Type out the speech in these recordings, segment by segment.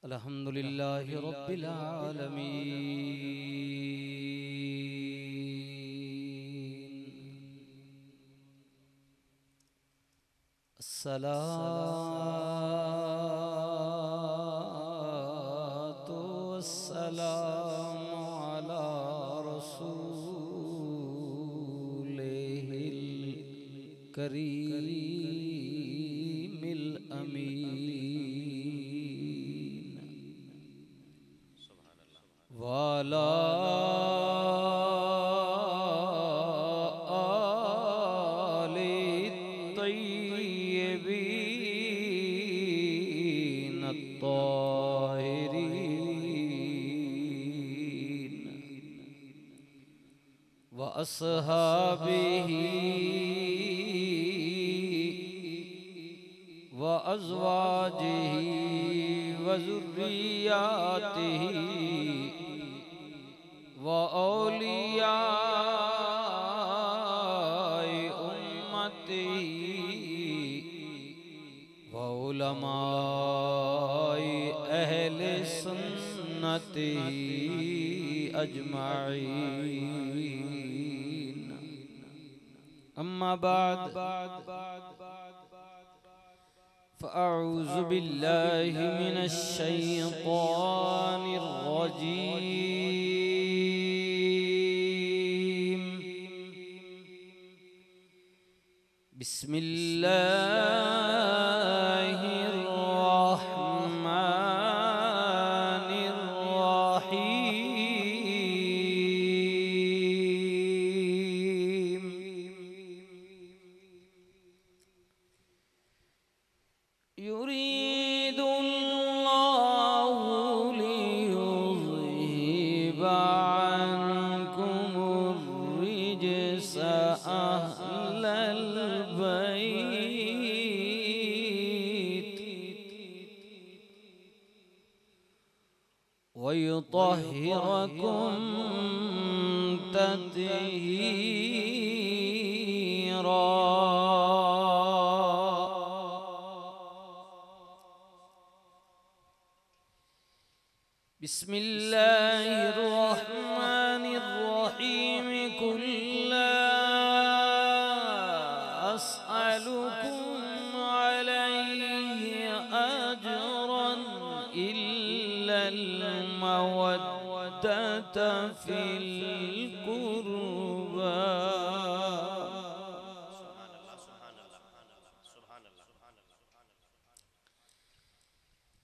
अल्हम्दुलिल्लाहि रब्बिल आलमीन। अस्सलातु वस्सलामु अला रसूलिहिल करीमिल अमीन वाला आले तय्यबीन अत्ताहिरीन व अस्हाबिही व अज़वाजिही व ज़ुर्रिय्यातिही व औलियाए उम्मतिही व उलमाए अहले सुन्नतिही अजमाईन। अम्मा बाद फ़अऊज़ु बिल्लाहि मिनश शैतानिर रजीम। बिस्मिल्लाहिर रहमानिर रहीम। युरीदुल्लाहु लियुज़हिबा अन्कुमुर रिज्स अह्लल बैत व युतहिरकुम तत्हीरा। बिस्मिल्लाहिर्रहमानिर्रहीम। कुल ला अस्अलुकुम अलैहि अजरन इल्लल मवद्दत फिल कुर्बा।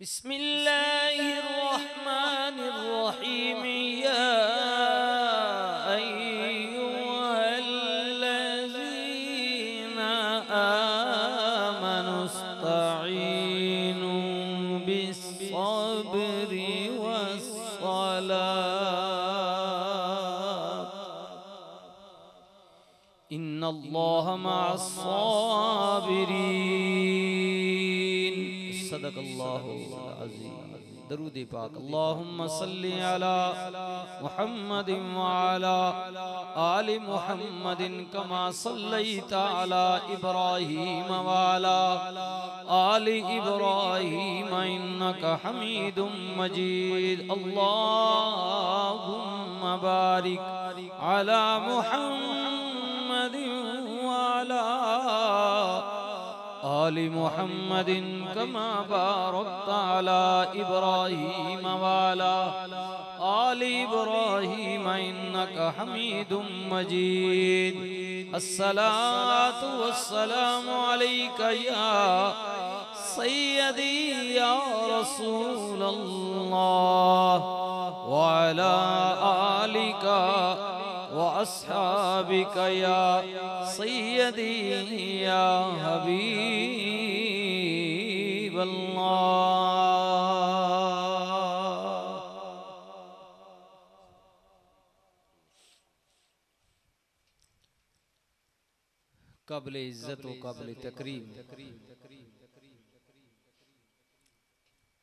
बिस्मिल्लाहिर्रहमानिर्रहीम। या अय्युहल्लज़ीना आमनुस्तईनु बिस्सब्रि वस्सलात इन्नल्लाहा मअस्साबिरीन। सदक़ल्लाहुल अज़ीम। दरूद पाक। अल्लाहुम्मा सल्लि अला मुहम्मदिन व अला आलि मुहम्मदिन कमा सल्लैता अला इब्राहीम व अला आलि इब्राहीम इन्नका हमीदुम मजीद। अल्लाहुम्मा बारिक अला मुहम्मदिन व अला आलि मुहम्मदिन कमा बारकता अला इब्राहीम व अला आलि इब्राहीम इन्नका हमीदुम मजीद। अस्सलातु वस्सलामु अलैका या सय्यदी या रसूलल्लाह व अला आलिका व अस्हाबिका या सय्यदी या हबीबल्लाह। काबिल इज्जत व काबिल तकरीम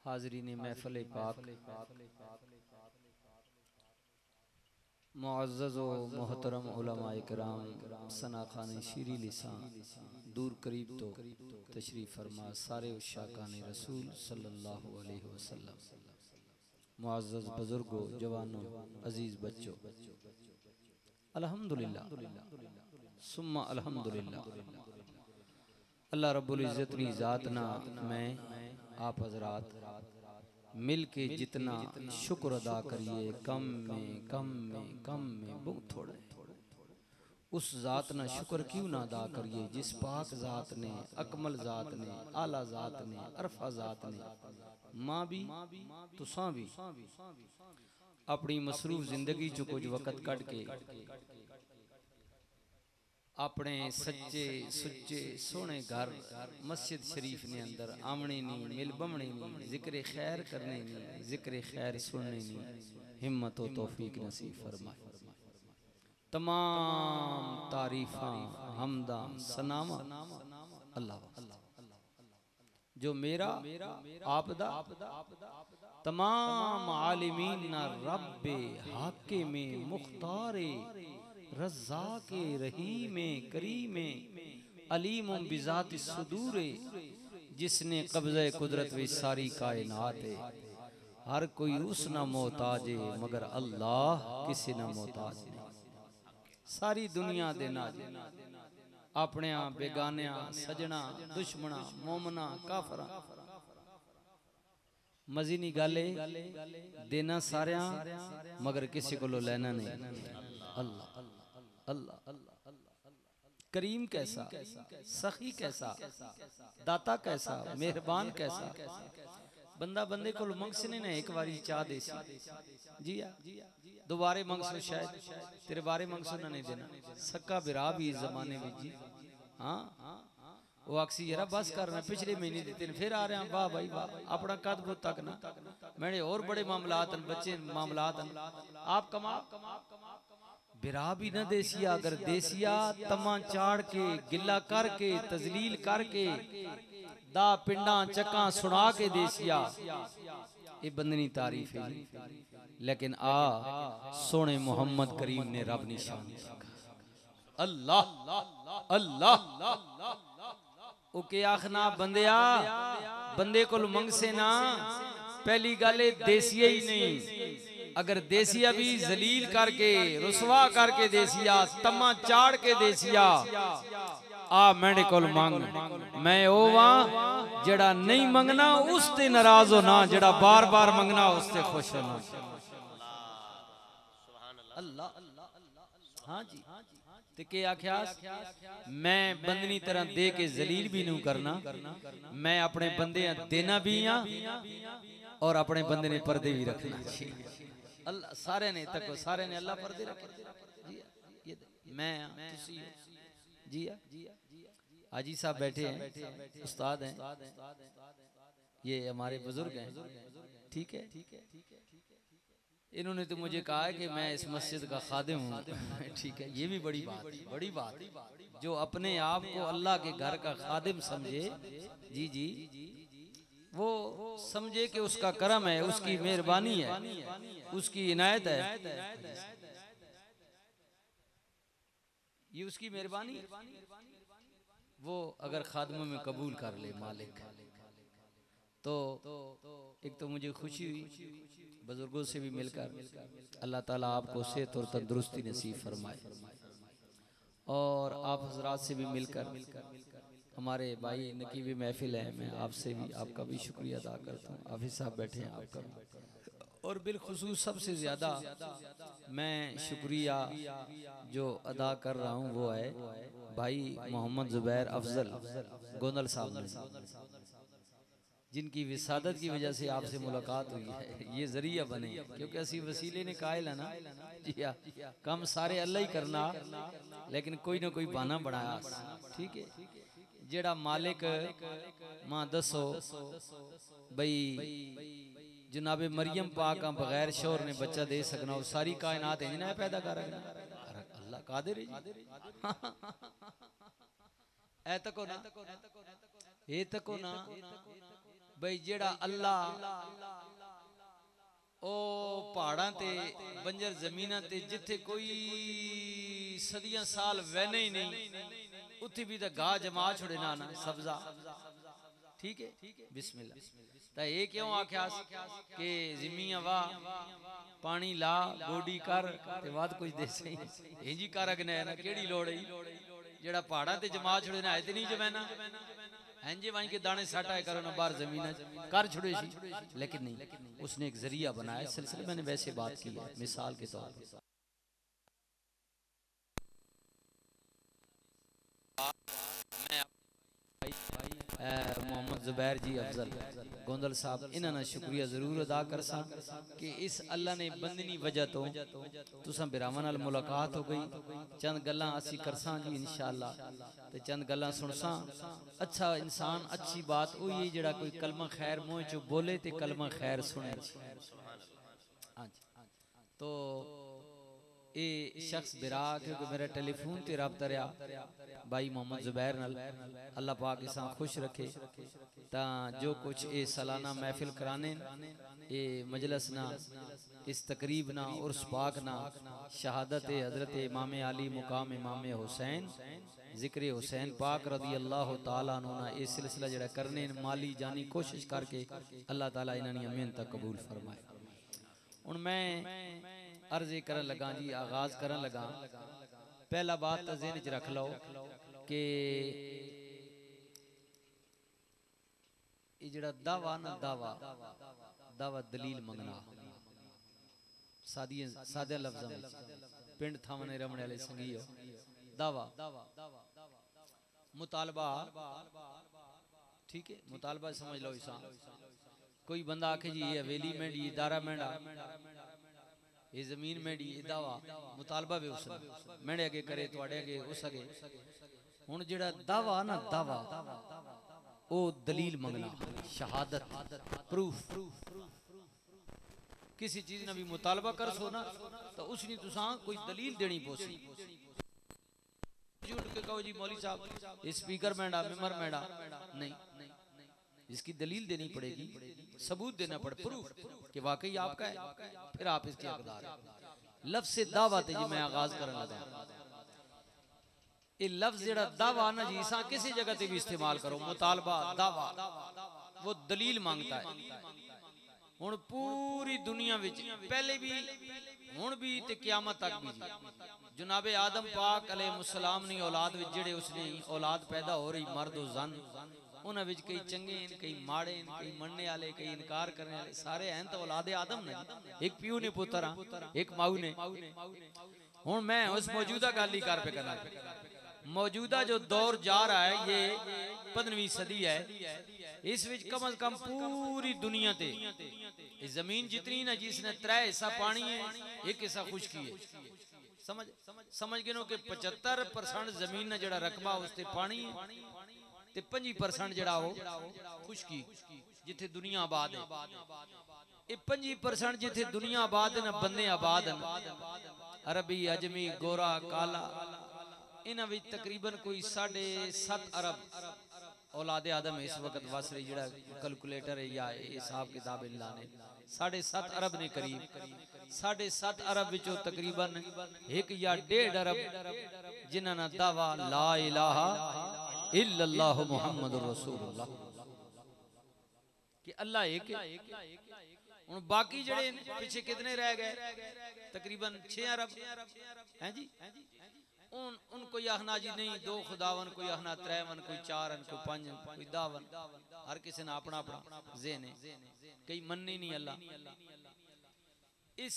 हाज़रीन महफ़िल पाक, मुअज़्ज़ज़ व मोहतरम उलमाए किराम, सना खान शीरी लिसान, दूर करीब तो तशरीफ़ फरमा सारे उशाकान रसूल सल्लल्लाहु अलैहि वसल्लम, मुअज़्ज़ज़ बुज़ुर्गों, जवानों, अजीज़ बच्चों, अल्हम्दुलिल्लाह सुम्मा अल्हम्दुलिल्लाह। अल्लाह रब्बुल इज़्ज़त की ज़ात ना मैं आप हज़रात मिल के जितना शुक्र अदा करिए कम में बहुत थोड़ा है। उस ज़ात ना शुक्र क्यों ना अदा करिए जिस पाक ज़ात ने, अकमल ज़ात ने, आला ज़ात ने, अरफा ज़ात ने माँ भी तुसां भी अपनी मसरूफ जिंदगी चो कुछ वक़्त कट के अपने सच्चे सुच्चे सोने घर मस्जिद शरीफ ने अंदर आमने नहीं, मिल बमने नहीं, जिक्र खैर करने नहीं, जिक्र खैर सुनने नहीं, हिम्मत व तौफीक नसीब फरमाए। तमाम तारीफा हमदा सनामा अल्लाह जो मेरा आपदा तमाम आलिमीन ना रब्बे हाकिमे मुख्तारे रज़्ज़ाक़े रहीमे करीमे अलीमुम बिज़ाति सुदूरे, जिसने कब्ज़े कुदरत व सारी कायनात है। हर कोई उस ना मोहताज है मगर अल्लाह किसी ना मोहताज नहीं। सारी दुनिया दे नाज अपने बेगानिया सजना दुश्मना मोमना काफरा मजीनी गाले देना सारिया मगर किसी को लेना नहीं। अल्लाह अल्लाह करीम कैसा, सखी कैसा, दाता कैसा, मेहरबान कैसा। बंदा बंदे को मंगसने ने एक बारी चाह दे जी दोबारे मंगसो शायद तेरे बारे मंगसो ना नहीं देना। सक्का बिरा भी इस जमाने में जी हाँ वो अक्सी यार बस करना पिछले महीने देते फिर आ रहे हैं वाह भाई वाह अपना कद बुत तक ना मैंने और बड़े मामलात बच्चे मामलात आप कमा बिरा भी न देसिया अगर देसिया तमा चाड़ के गिला करके तजलील करके दा पिंडा चक्का सुना के देसिया ये बंदनी तारीफ है। लेकिन सोने मोहम्मद करीम ने रब निशान अल्लाह अल्लाह ओके आखना बंदिया बंदे को मंगसे ना पहली गल देसिया ही नहीं अगर देसिया भी जलील करके रुसवा करके देसिया तमा चाड़ के देसिया आ मेरे को मंग मैं ओ वां जड़ा नहीं मंगना उसते नाराज होना जड़ा बार बार मंगना उसते खुश होना। अल्लाह हाँ जी ते के आख्या मैं बंदनी तरह दे के जलील भी नहीं करना मैं अपने बंदे देना भी हाँ और अपने बंदे ने पर्दे भी रखना। अल्लाह सारे ने तक सारे ने अल्लाह पर्दे रखे जी मैं जी हाजी साहब बैठे हैं उस्ताद हैं ये हमारे बुजुर्ग हैं ठीक है। इन्होंने तो मुझे कहा है कि मैं इस मस्जिद का खादिम हूँ ठीक है ये भी बड़ी बात जो अपने आप को अल्लाह के घर का खादिम समझे जी जी वो समझे कि उसका करम है उसकी मेहरबानी है उसकी इनायत है ये उसकी मेहरबानी वो अगर खादमों में कबूल कर ले मालिक तो एक तो मुझे खुशी हुई बुजुर्गों से भी मिलकर अल्लाह ताला आपको सेहत और तंदुरुस्ती नसीब फरमाए और आप हजरात से भी मिलकर हमारे भाई नकीबी महफिल है मैं आपसे भी आपका भी शुक्रिया अदा करता हूँ। हाफिज साहब बैठे हैं आपका भी और बिलखुसूस सबसे ज़्यादा मैं शुक्रिया जो अदा कर रहा हूँ वो है भाई मोहम्मद जुबैर अफजल गोंदल साहब ने जिनकी विसादत की वजह से आपसे मुलाकात हुई है ये जरिया बने क्योंकि असी वसीले ने कायल है ना जी हाँ कम सारे अल्लाह ही करना लेकिन कोई ना कोई बहाना बनाया ठीक है जेड़ा मालिक मां दसो भाई जनाबे मरियम पाक बगैर शोर ने बच्चा दे सकना और सारी कायनात है ना पैदा कर अल्लाह कादिर है ए तको ना भाई जेड़ा अल्लाह ओ पहाड़ां ते बंजर जमीनां ते जिथे कोई सदियां साल वहने ही नहीं उत्थे भी तो गाह जमा छुड़े ना सब्जा। ठीक है बिस्मिल्लाह। तो ये क्यों आख्या कि जिम्मियां वाह पानी ला गोडी कर ते बाद कुछ दे सही इंजी कर अगने ना केड़ी लोड़ है जेड़ा पहाड़ां ते जमा छुड़े ना इतनी जमाना इंजे वाई के दाने साटा करो ना बाहर जमीन कर छुड़े सी। लेकिन नहीं उसने एक जरिया बनाया सिलसिले मैंने वैसे बात की है मिसाल के तौर पर। मोहम्मद जुबैर जी अफजल गोंदल साहब इन्होंने शुक्रिया जरूर अदा कर सा कि इस अल्लाह ने बंदनी वजह तो तुसां बिरावां नाल मुलाकात हो गई। चंद गल्लां असी करसां जी इंशाअल्लाह ते चंद गल्लां सुनसां। अच्छा इंसान अच्छी बात वही है जेड़ा कोई कलमा खैर मुँह चो बोले ते कलमा खैर सुने। हाँ जी तो ये शख्स बिरा क्योंकि मेरा टेलीफोन ते रब्ता रहा भाई मोहम्मद जुबैर नाल अल्लाह पाक इसा खुश रखे। ता जो कुछ ये सालाना महफिल कराने ये मजलस ना इस तकरीब ना उर्स पाक ना शहादत हजरत इमाम अली मुकाम इमाम हुसैन जिक्र हुसैन पाक रदी अल्लाह ताला अन्हु ना ये सिलसिला जड़ा करने माली जानी कोशिश करके अल्लाह ताला इन्हां मेहनत कबूल फरमाए। हुण मैं अर्ज करन लगा जी आगाज करन लगा। पहला बात तो ज़हन च रख लो कि ये जड़ा दावा ना दावा दावा दलील मंगना सादे लफ्ज़ों में पिंड थावने रमने वाले संगीओ दावा मुतालबा। ठीक है मुतालबा समझ लो इसा कोई बंदा आखे जी ये हवेली में ये दारा मेंढा ये जमीन में डी दावा मुतालबा भी उसने मेरे अगे करे तुआड़े अगे उस अगे। हुण जेड़ा दावा ना दावा ओ दलील मंगना शहादत प्रूफ किसी चीज ना भी मुतालबा कर सो ना तो उसने तुसा कोई दलील देनी पोसी। झूठ के कहो जी मौली साहब स्पीकर मेंढा मेंबर मेंढा नहीं इसकी दलील देनी पड़ेगी सबूत देना पड़े प्रूफ कि वाकई आपका है फिर आप इसके हकदार हैं। लफ्ज़ से दावा ते जी मैं आगाज करने लगा। ये लफ्ज़ जेड़ा दावा ना जी सा किसी जगह ते भी इस्तेमाल करो मुतालबा दावा वो दलील मांगता है। हुण पूरी दुनिया विच पहले भी हुण भी ते क़यामत तक भी जी जनाबे आदम पाक अलैहिस्सलाम नी औलाद विच जेड़े उसने औलाद पैदा हो रही मर्द और जन उन्हां विच कई चंगे कई माड़े कई मनने वाले कई इनकार करने वाले सारे हैं तो औलाद आदम ने एक प्यू ने पुत्र एक माऊ ने। हुण मैं उस मौजूदा गल ही कर पे करना मौजूदा जो दौर जा रहा है ये 15वीं सदी है इस विच कम अज कम पूरी दुनिया ते जमीन जितनी ना जिसने 3 हिस्सा पानी है 1 हिस्सा खुशकी है। समझ गए कि 75% जमीन ना जड़ा रकबा उसते पानी है ते 25% जड़ा हो खुशकी जिथे दुनिया आबाद है। ये 25% जिथे दुनिया आबाद है ना बंदे आबाद हैं अरबी अजमी गोरा काला इन्हां विच तकरीबन कोई 7.5 अरब औलादे आदम इस वक्त वस रही जड़ा कैलकुलेटर है या हिसाब किताब लाने 7.5 अरब ने करीब 7.5 अरब विचों तकरीबन 1 या 1.5 अरब जिन्हां दा दावा ला इलाहा इल्लल्लाहु मुहम्मदुर रसूलुल्लाह कि अल्लाह एक है। हुण बाकी जड़े पीछे कितने रह गए तकरीबन 6 अरब हैं जी। उन कोई आखना जी नहीं 2 खुदावन कोई आखना 3 कोई 4 कोई 5 कोई 10 हर किसी ने अपना अपना ज़हन है कई मनने नहीं अल्लाह। इस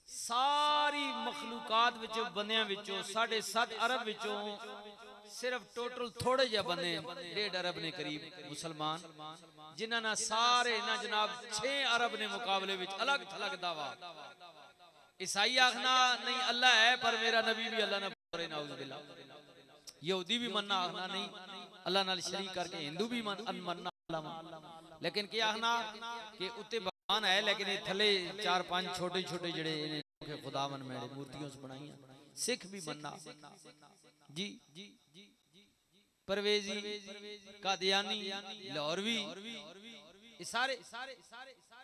सारी मखलूकात विचों बंदियां विचों 7.5 अरब विचों सिर्फ टोटल थोड़े जे बंदे 1.5 अरब ने करीब मुसलमान जिन्हां ना सारे ना जनाब 6 अरब ने मुकाबले विच अलग थलग दावा। ईसाई आखना नहीं अल्लाह है पर मेरा नबी भी अल्लाह ने नाउज़ बिल्लाह। यहूदी भी मन्ना आखना नहीं अल्लाह नाल शरीक करके हिंदू भी मन्ना अल्लाह। लेकिन क्या आखना कि उत्ते भगवान है लेकिन थले 4-5 छोटे छोटे जड़े खुदावन मेरे मूर्तियों से बनाई सिख भी मन्ना जी परवेजी कादियानी लाहौरवी सारे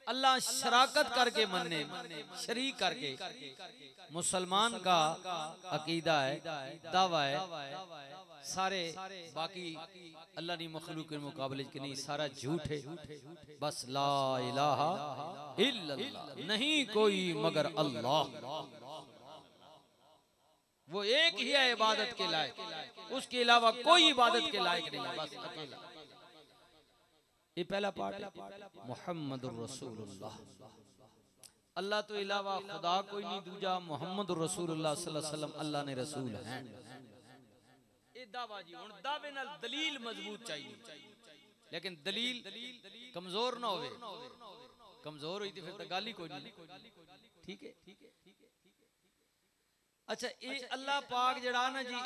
अल्लाह शराकत करके मनने, शरीक करके। मुसलमान का अकीदा है, दावा है, सारे बाकी अल्लाह की मखलूक के मुकाबले के नहीं, सारा झूठ है। बस ला इलाहा इल्लल्लाह, नहीं कोई मगर अल्लाह, वो एक ही है इबादत के लायक, उसके अलावा कोई इबादत के लायक नहीं है, बस अकेला। ये पहला पार्ट है मुहम्मदुर रसूलुल्लाह, अल्लाह तो इलावा खुदा कोई नहीं दूजा, मुहम्मदुर रसूलुल्लाह सल्लल्लाहु अलैहि वसल्लम अल्लाह ने रसूल हैं। ये दावा जी, हुन दावे नाल दलील मजबूत चाहिए, लेकिन दलील कमजोर ना होवे, कमजोर हुई तो फिर तो गाली कोई नहीं। ठीक है, अच्छा ये अल्लाह पाक जड़ा ना जी,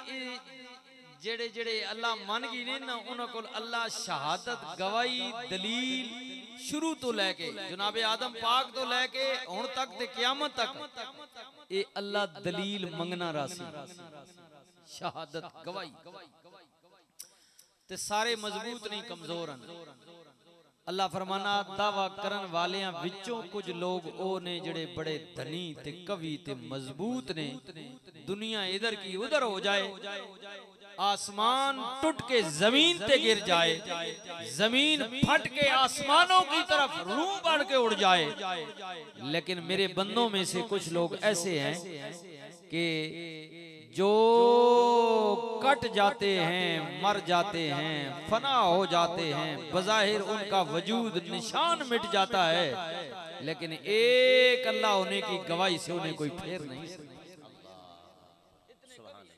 जेड़े जेड़े अल्लाह मन गई ने ना, उन्हां कोल अल्लाह शहादत गवाही दलील शुरू तो लैके जनाबे आदम पाक तो लैके हुण तक ते क़यामत तक ये अल्लाह दलील मंगना रासी, शहादत गवाही ते सारे मजबूत नहीं, कमजोर हैं। अल्लाह फरमाना दावा करन वालियां विचों कुछ लोग ओ ने जड़े बड़े धनी ते कवि ते मजबूत ने, दुनिया इधर की उधर हो जाए, आसमान टूट के जमीन ते गिर जाए, जमीन फट के आसमानों की तरफ रूह बन के उड़ जाए, लेकिन मेरे बंदों में से कुछ लोग ऐसे हैं कि जो कट जाते हैं, मर जाते हैं, फना हो जाते हैं, बज़ाहिर उनका वजूद निशान मिट जाता है, लेकिन एक अल्लाह होने की गवाही से उन्हें कोई फेर नहीं सकता।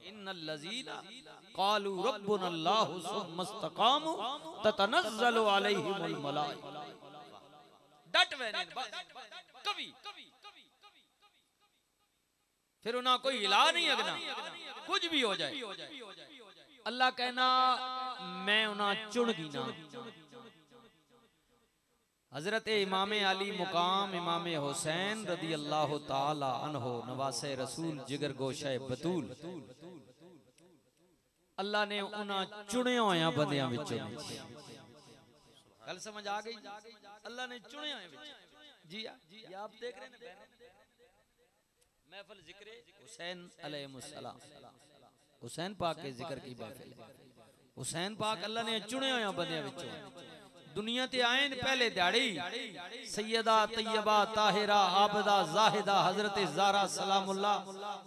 इन्नल्लज़ीना क़ालू रब्बुनल्लाहु सुम्मा इस्तक़ामू ततनज़्ज़लु अलैहिमुल मलाइका, डट वैने कभी फिर उन्हें कोई हिला नहीं अगना, कुछ भी हो जाए, अल्लाह कहना मैं उन्हें चुन गिना। हजरत इमाम अली मुकाम इमाम हुसैन रदी अल्लाह ताला अन्हो नवासे रसूल जिगर गोशे बतूल, अल्लाह ने उन्हें चुने होया बंदियां विचों, गल समझ आ गई? अल्लाह ने चुने होए जी, आप देख रहे हैं महफिल जिक्र हुसैन अलैहिस्सलाम, हुसैन पाक के जिक्र की महफिल है। हुसैन पाक अल्लाह ने चुने होया बंदियां विचों, दुनिया ते आए पहले दिहाड़ी सैयदा तैयबा ताहिरा आबदा जाहिदा हजरत ज़ारा सलामुल्लाह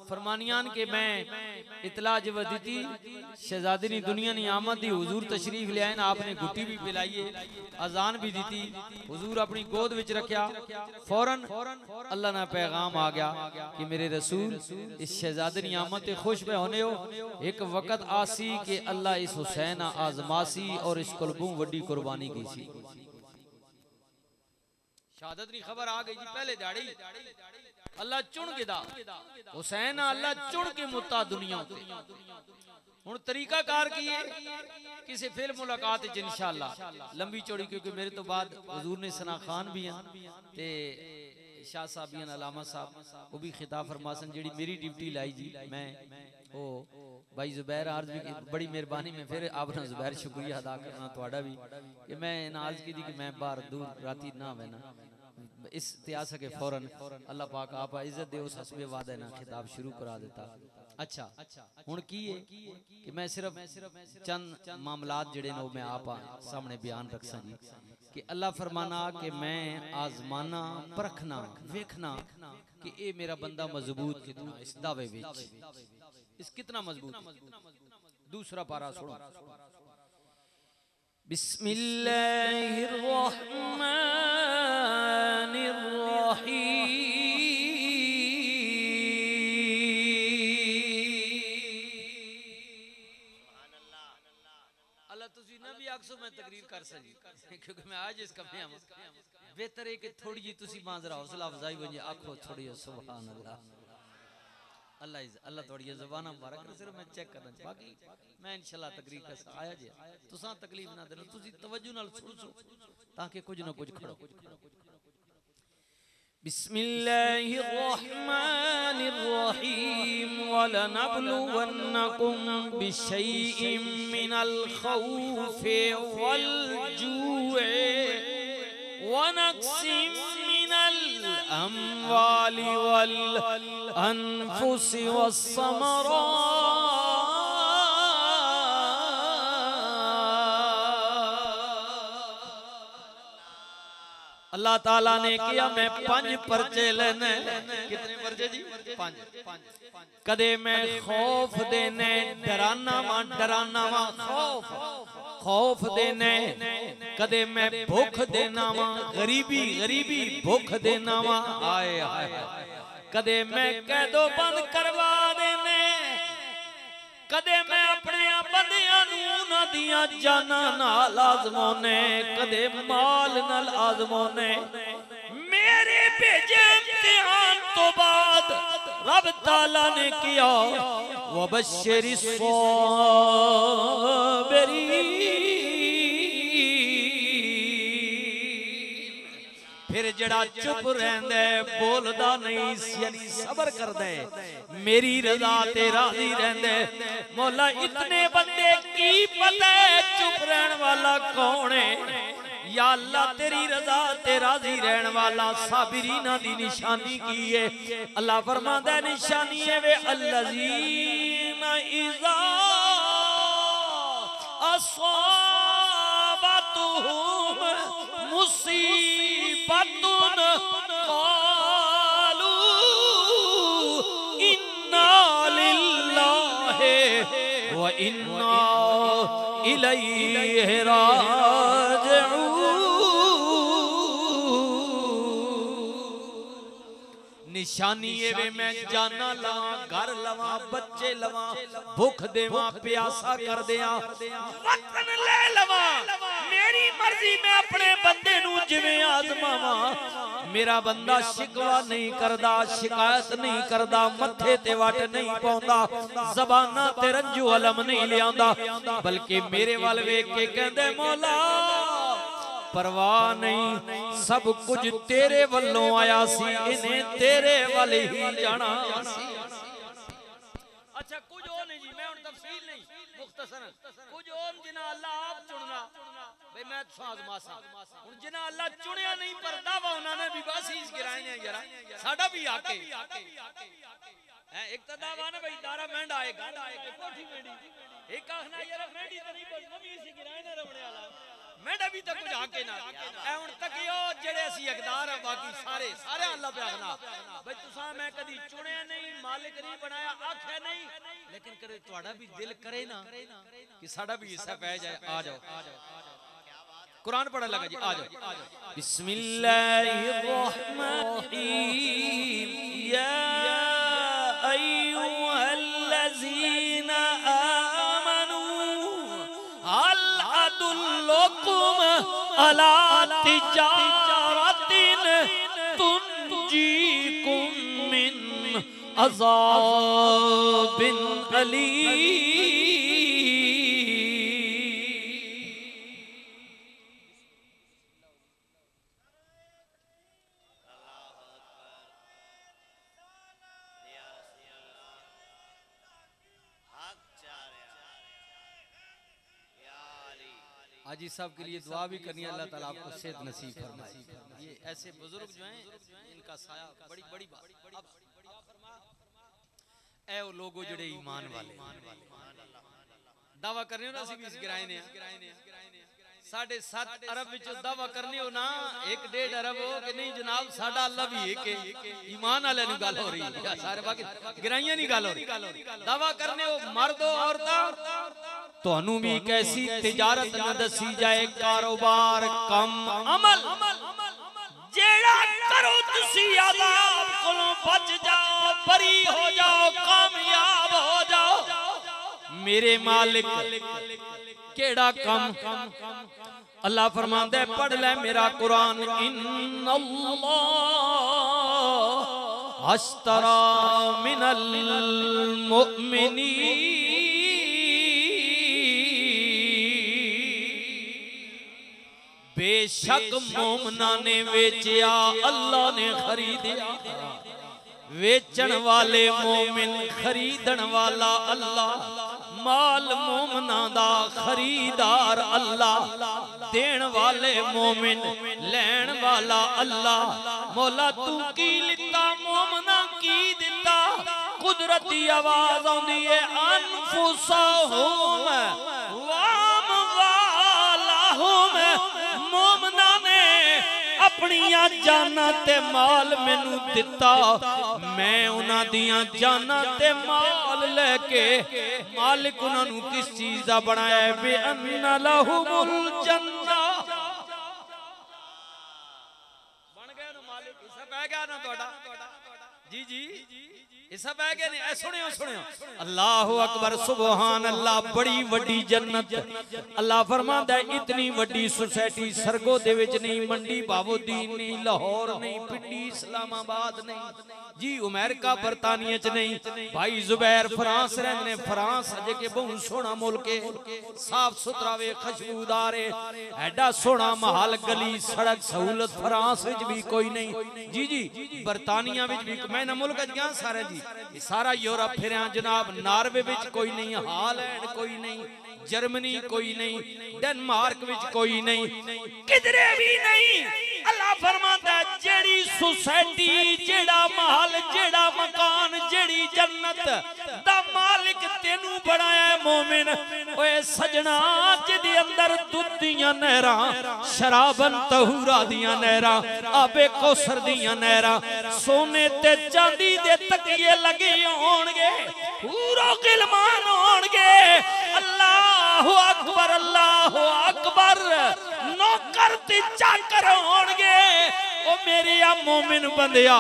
फरमानियान के मैं इतला जब दी थी शहजादी ने दुनिया ने आमद दी, हुजूर तशरीफ ले आए, आपने गुट्टी भी पिलाई, अजान भी दी थी, हुजूर अपनी गोद विच रखा, फौरन अल्लाह ना पैगाम आ गया कि मेरे रसूल इस शहजादी ने आमद ते खुश में होने हो, एक वक्त आसी कि अल्लाह इस हुसैन आजमासी और इस कुलबू वड्डी कुर्बानी की सी। शहादत की खबर आ गई जी पहले दिहाड़ी, अल्लाह चुन गिदा हुसैन, अल्लाह चुन के मुता दुनिया ते। हुन तरीका कार की है, किसी फिर मुलाकात इंशाअल्लाह लंबी चौड़ी, क्योंकि मेरे तो बाद हुजूर ने सना खान भी हैं ते शाह साहब भी हैं, अलामा साहब वो भी खिताब फरमासन, जेड़ी मेरी ड्यूटी लाई जी, मैं ओ भाई जुबैर आर्ज भी बड़ी मेहरबानी में फिर आपने जुबैर शुक्रिया अदा करना थोड़ा भी कि मैं नाज की दी कि मैं बाहर दूर राती ना आवे ना, इस इतिहास के फौरन अल्लाह पाक आप इज्जत दे उस हसबे वादे ना खिताब शुरू करा देता। अच्छा हुन की है कि मैं सिर्फ चंद मामलात जड़े ने मैं आप सामने बयान रखसा जी कि अल्लाह फरमाना कि मैं आजमाना परखना वेखना कि ये मेरा बंदा मजबूत कितना, इस दावे विच इस कितना मजबूत। दूसरा पारा सुनो, बिस्मिल्लाहिर रहमानिर रहीम, अल्लाह तुसी ना भी आखसो मैं तकरीर कर सकी, क्योंकि मैं आज इस कमे आवा, बेहतर है कि थोड़ी जी तुसी मांजरा हौसला अफजाई बन आखो थोड़ी सुभान अल्लाह, अल्लाह थोड़ी ज़बान मुबारक करे, सिर्फ मैं चेक करना, बाकी मैं इंशाल्लाह तकरीर कर आया जे तुसा तकलीफ ना देना, तुसी तवज्जो नाल सुनो ताकि कुछ ना कुछ खड़ो। बिस्मिल्लाहिर रहमानिर रहीम, वलनब्लुवन्नकुम बिशैइन मिनल खौफि वल जू'i वनक्सिम मिनल अम्वालि वल अनफुसि वस्समरात। अल्लाह ताला ने किया मैं 5 पर्चे लेने। कितने पर्चे जी? 5। कदे मैं खौफ देने डराना वा खौफ देने, कदे मैं भूख देना वा गरीबी भूख देना वा। आए हाय, कदे मैं कैदो बंद करवा देने, कदे मैं अपने बंदियां नूं उन्हां दियां जानां नाल आज़माउने, कदे माल नाल आज़माउने। मेरे भेजे इम्तिहान तो बाद रब ताला ने किया वबश्शिरिस साबिरीन। फिर जड़ा चुप रहंदा है बोलदा नहीं यानी सबर करदा है, मेरी रजा ते राजी रहंदा है। मौला इतने बंदे की पता है चुप रहन वाला कौन है? या अल्लाह तेरी रजा ते राजी रहन वाला साबिरीना दी निशानी की है? अल्लाह फरमांदा है निशानी है वे अल्लज़ीना इज़ा असाबतहुम मुसीबतुन क़ालू इन्ना लिल्लाहि व इन्ना इलैहि राजिऊन। निशानी है वे मैं जाना लवा, घर लवा, बच्चे लवा, भूख देवा, प्यासा कर दिया, वतन ले लवा, मेरी मर्जी मैं अपने बंदे नू जिवें आज़मावा। मेरा बंदा शिकवा नहीं करदा, शिकायत नहीं करदा, मथे ते वट नहीं पाउंदा, ज़बाना ते रंजू अलम नहीं लियांदा, बल्कि मेरे वाल वेख के कहंदे मौला परवाह नहीं, सब कुछ तेरे वल्लों आया सी, इन्हें तेरे वाल ही जाना। अच्छा कुछ और नहीं जी, मैं उन तफसील नहीं मुख्तसरन कुछ और जिन्हें अल्लाह आप चुनना भाई मैं साज मासा हुन जिन्हें अल्लाह चुनिया नहीं पर दावा उन्होंने भी बस ही गिराए ने यार साडा भी आके है एक तो दावा ना भाई दारा मेंढा आए गाड़ा आए कोठी मेंढी एक आखना यार मेंढी तो नहीं बस नवी सी गिराए ने रवणे वाला मेंढा भी तो कुछ आके ना ए हुन तक यो जेड़े असि हकदार है बाकी सारे सारे अल्लाह पे आखना भाई तुसा मैं कदी चुनिया नहीं मालिक नहीं बनाया आखे नहीं लेकिन करे तुम्हारा भी दिल करे ना कि साडा भी हिस्सा पै जाए। आ जाओ कुरान पढ़ने लगा जी, आ जाओ बिस्मिल्लाहिर्रहमानिर्रहीम या अय्युहल्लज़ीना आमनू हल अदुल्लुकुम अला तिजारतिन तुनजीकुम मिन अज़ाबिन अलीम। हाजी साहब के लिए दुआ भी करनी है, अल्लाह ताला आपको सेहत नसीब फरमाए। ये ऐसे बुजुर्ग जो हैं इनका साया बड़ी बड़ी बात। अब ऐ वो लोगो जड़े ईमान वाले दावा करने हो ना सी भी इस गिराए ने 7.5 अरब विच दावा करने हो ना 1.5 अरब हो कि नहीं जनाब साडा अल्लाह भी एक है ईमान वाले नु गल हो रही है सारे बाकी गिराइयां नहीं गल हो रही। दावा करने हो मर्द हो औरतां तोनू भी कैसी तिजारत न दसी जाए कारोबार कम अमल जेड़ा करो तुसी अज़ाब कोलों बच जाओ बरी हो जाओ कामयाब हो जाओ। मेरे मालिक केड़ा कम अल्लाह फरमांदा है पढ़ ले मेरा कुरान इन्नल्लाह अश्तरा मिनल मुमिनीन बेशक मोमना ने वेचिया अल्लाह ने खरीदिया वेचन वाले मोमिन खरीदन वाला अल्लाह माल मोमना दा खरीदार अल्लाह देन वाले मोमिन लैन वाले वाला अल्लाह मौला तू की लिता मोमना की दिता कुदरती आवाज आउंदी है अनफुसहुम वाम वालाहुम मोमना ने अपनियां जाना ते माल मैनू दिता मैं उन्हां दियां जाना ते माल लेके मालिक उन्हां नू किस चीज दा बनाया है बे अन्ना लहुमुल जन्ना बन गया ना मालिक हिस्सा पै गया ना तोड़ा जी जी सब है कि नहीं सुनियो सुनियो अल्लाह अकबर सुभान अल्लाह बड़ी वड्डी जन्नत अल्लाह फरमांदा है इतनी वड्डी सोसाइटी सरगो दे विच नहीं मंडी बाबोदीन नहीं लाहौर नहीं पिंडी इस्लामाबाद नहीं जी अमेरिका बरतानिया च नहीं भाई जुबैर फ्रांस रहने फ्रांस अजे के बहुत सोहना मुल्क है साफ सुथरा वे खुशबूदार है एडा सोहना महल गली सड़क सहूलत फ्रांस विच भी कोई नहीं जी जी बरतानिया विच भी मैं ना मुल्क गया सारे जी सारा यूरोप फिर जनाब नार्वे विच कोई नहीं हालैंड कोई नहीं जर्मनी कोई नहीं डेनमार्क विच कोई नहीं किधरे भी नहीं अल्लाह फरमाता है जेड़ी सोसाइटी जेड़ा महल जेड़ा मकान जेड़ी जन्नत दा मालिक तेनू बनाया है मोमिन ओए सजना जिदे अंदर दुध दियां नहरां शराबन तहूरा दियां नहरां आबे कौसर दियां नहरां सोने ते चांदी दे तकिए लगे होणगे पूरा गिलमान होणगे अल्लाह अकबर नौकर ते चाकर होणगे ओ मेरे आ मोमिन बंदिया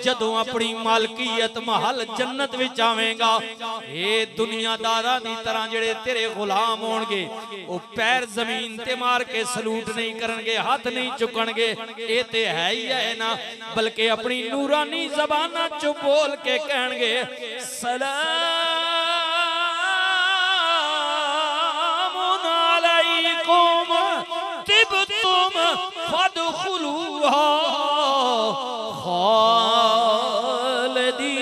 जदों अपनी मालकियत महल जन्नत विच आवेगा ए दुनियादारां दी तरह जेड़े तेरे गुलाम होणगे ओ पैर जमीन ते मार के सलूट नहीं करनगे हाथ नहीं चुकणगे ए ते है ही है ना बल्कि अपनी नूरानी ज़बानां चो बोल के कहणगे सलामुन अलैकुम तिबतुम फदखुलूहा खालिदी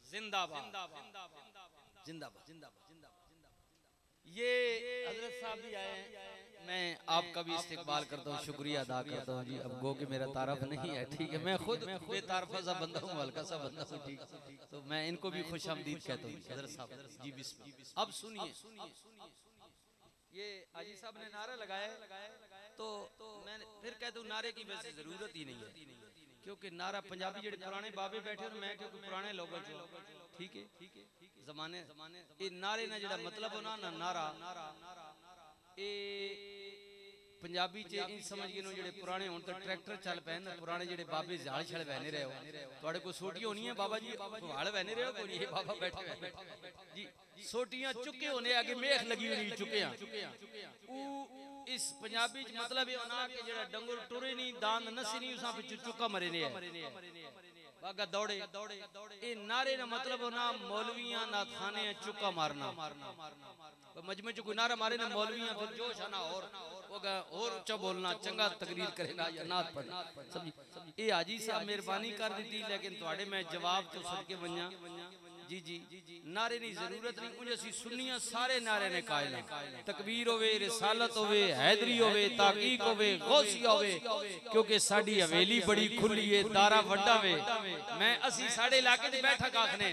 जिंदाबाद जिंदाबाद ये हजरत साहब भी आए हैं मैं आपका भी इस्तेकबाल करता हूँ शुक्रिया अदा करता हूँ जी अब गो कि मेरा तारफ नहीं है ठीक है मैं खुद बेतारफा सा बंदा हूँ हल्का सा बंदा हूँ ठीक तो मैं इनको भी खुशामदीद कहता हूँ हजरत साहब जी बिस्मिल्लाह अब सुनिए ये हाजी साहब ने नारा लगाया तो मैं फिर कहता हूँ नारे की वैसे जरूरत ही नहीं है क्योंकि नारा पंजाबी जेडे पुराने बाबे बैठे और मैं क्योंकि पुराने लोगों चो ठीक है जमाने ये नारे ना जेड़ा मतलब हो ना नारा ए पंजाबी च इन समझ गए जेडे पुराने हुन तो ट्रैक्टर चल पे ना पुराने जेडे बाबे जाल छल बहने रहे हो थोड़े को सोटी होनी है बाबा जी हाल बहने रहे हो कोई ये बाबा बैठे जी सोटियां चुके होने आगे मेख लगी हुई चुके हैं इस पंजाबी च मतलब ये होना कि जेड़ा डंगर टुरे नहीं दांद नसी नहीं उसा पे चुका मरे ने बागा दौड़े ए नारे ना मतलब होना मौलवियां ना थाने चुका मारना मजमे च कोई नारा मारे ना मौलवियां फिर जोश आना और ऊंचा बोलना चंगा तकरीर करेगा या नात पढ़ना समझी ए हाजी साहब मेहरबानी कर दी लेकिन थोड़े मैं जवाब तो सदके वन्या जी जी नारे की जरूरत नहीं उन्हें असी सुन्नियां सारे नारे ने कायल तकबीर होवे रिसालत होवे हैदरी होवे ताकीक होवे गौसिया होवे क्योंकि साडी हवेली बड़ी खुली है दारा वड्डा वे मैं असी साडे इलाके च बैठक आखने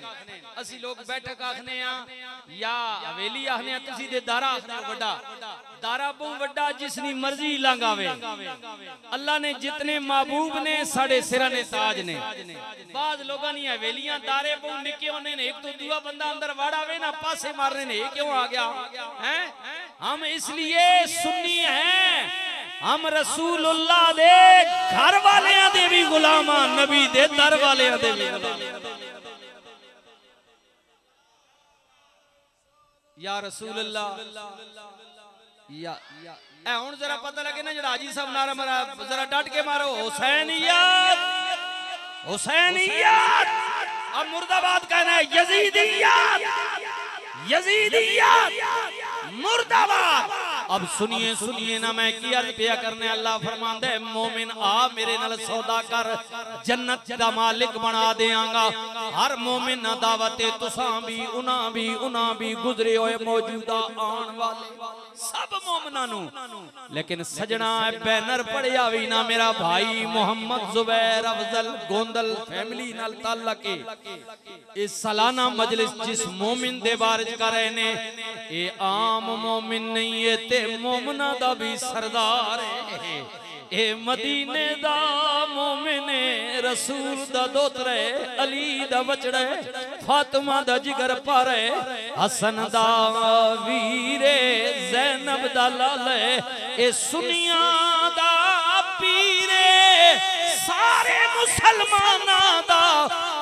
असी लोग बैठक आखने आ या हवेली आखने तुसी दे दारा आखने वड्डा दारा बहु वड्डा जिसनी मर्जी लांगावे अल्लाह ने जितने महबूब ने साडे सिरा ने ताज ने बाज लोगां दी हवेलियां दारे बहु निके होने ने एक तो दूसरा बंदा अंदर वाड़ावे ना पासे मारने ने क्यों आ गया हैं हम इसलिए सुन्नी हैं हम रसूलुल्लाह दे घर वालेयां दे भी गुलामा नबी दे दर वालेयां दे भी या रसूलुल्लाह या ए हुन जरा पता लगे ना जेड़ा हाजी साहब नारा मारा जरा डट के मारो हुसैनियत हुसैनियत अब मुर्दाबाद कहना है यजीदियत यजीदियत मुर्दाबाद अब सुनिए सुनिए ना मैं की अर्ज पिया करने। अल्लाह फरमांदा है मोमिन आ मेरे नाल सौदा कर, जन्नत दा मालिक बना देंगा। हर मोमिन ना दावते तुसां भी उना भी गुजरे होए मौजूदा आने वाले सब मोमिनां नू। लेकिन सजना बैनर पढ़िया भी ना मेरा भाई मोहम्मद जुबैर अफजल गोंदल फैमिली नाल ताल्लुक है। इस सालाना मजलिस जिस मोमिन दे बारे च कर रहे ने, ये आम मोमिन नहीं है ते मोमिना दा भी सरदार है। ए मदीने दा मोमिन है, रसूल दा दोतरा है, अली दा बचड़ा है, फातिमा दा जिगर पार है, हसन दा वीरे, ज़ैनब दा लाल है, ए सुनिया दा पीरे, सारे मुसलमाना दा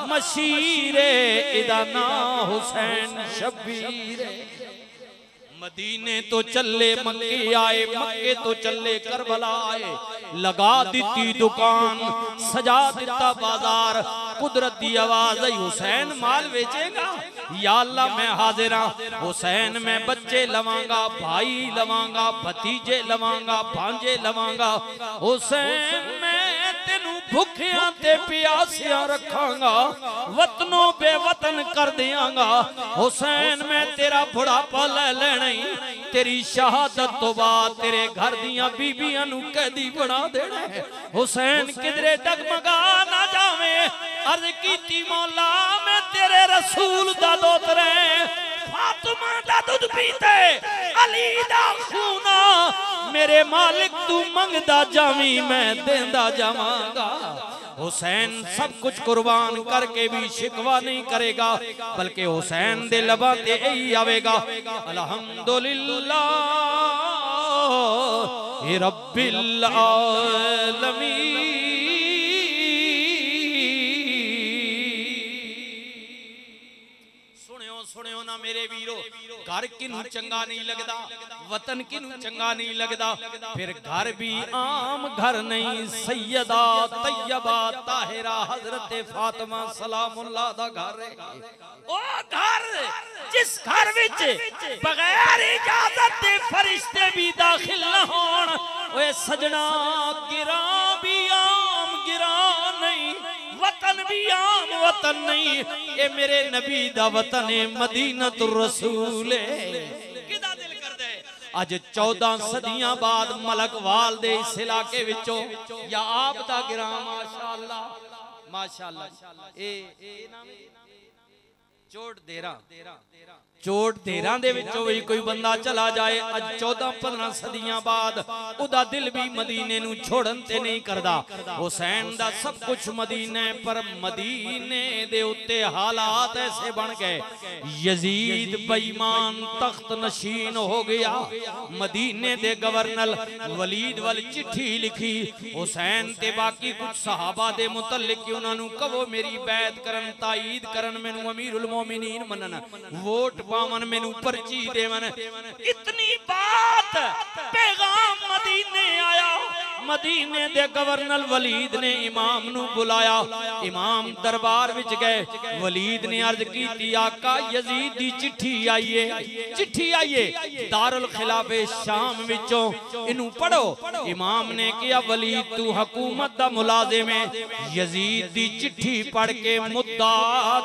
मशीरे, इदा ना हुसैन शबीर। मदीने तो चले मक्के आए, मक्के तो चले करबला आए, लगा दी दुकान, सजा दिता बाजार, कुदरत दी आवाज आई हुसैन माल बेचेगा। या अल्लाह मैं हाजिर हां, हुसैन मैं बच्चे लवांगा, भाई लवांगा, भतीजे लवांगा, भांजे लवांगा। हुसैन मैं तेनू भुखियां ते प्यासियां रखांगा, वतनों बेवतन कर दियांगा। हुसैन मैं तेरा बुढ़ापा ले लेना, तेरी शहादत तो बाद तेरे घर दियां बीबियां नू कैदी बना देना है। हुसैन किधरे डगमगा ना जावे, अर्ज कीती मौला मैं तेरे रसूल दा दोतरा, फातिमा दा दूध पीते, अली दा खूना, मेरे मालिक तू मंगदा जावी मैं देंदा जावांगा। हुसैन सब कुछ कुर्बान करके भी शिकवा नहीं करेगा, बल्कि हुसैन दे लबा ते यही आवेगा अल्हम्दुलिल्लाह रब्बिल आलमीन। सुनियो ना मेरे वीरो, घर किनू चंगा नहीं लगता, वतन किनू चंगा नहीं लगता, फिर घर भी आम घर नहीं, सैयदा तैयबा ताहिरा हजरत फातिमा सलामुल्लाह दा घर है। ओ घर जिस घर विच बगैर इजाजत दे फरिश्ते भी दाखिल न होण, ओए सजना गिरा भी आम गिरा नहीं, वतन भी आम वतन नहीं, ये मेरे नबी दा वतन है, मदीनतुर रसूल है। किदा दिल करदा है अज 14 सदियां बाद मलकवाल दे इस इलाके विचों या आप दा गिरा माशाअल्लाह माशाअल्लाह ए नाम चोट देरा, चोट देरा दे विचों भी कोई बंदा चला जाए अज 14-15 सदियां बाद, उदा दिल भी मदीने नू छोड़न ते नहीं करदा। हुसैन दा सब कुछ मदीने, पर मदीने दे उत्ते हालात ऐसे बन गए, यजीद बेईमान तख्त नशीन हो गया। मदीने दे गवर्नर वलीद वल चिट्ठी लिखी हुसैन ते बाकी कुछ सहाबा दे मुतल्लिक कि उन्हां नू कहो मेरी बैत करन, ताईद करन, मैनू अमीरुल मोमिनीन मनन, वोट पावन, मैनू पर्ची देवन। इतनी बात पैगाम मदीने आया, मदीने दे गवर्नर वलीद ने इमाम नू बुलाया, इमाम दरबार विच गए, वलीद ने अर्ज की आका यजीद दी चिट्ठी आई है, चिट्ठी आई है दारुल खिलाफे शाम विचों, इनू पढ़ो। इमाम ने कहा वलीद तू हुकूमत दा मुलाजिम है, यजीद दी चिट्ठी पढ़ के मुद्दा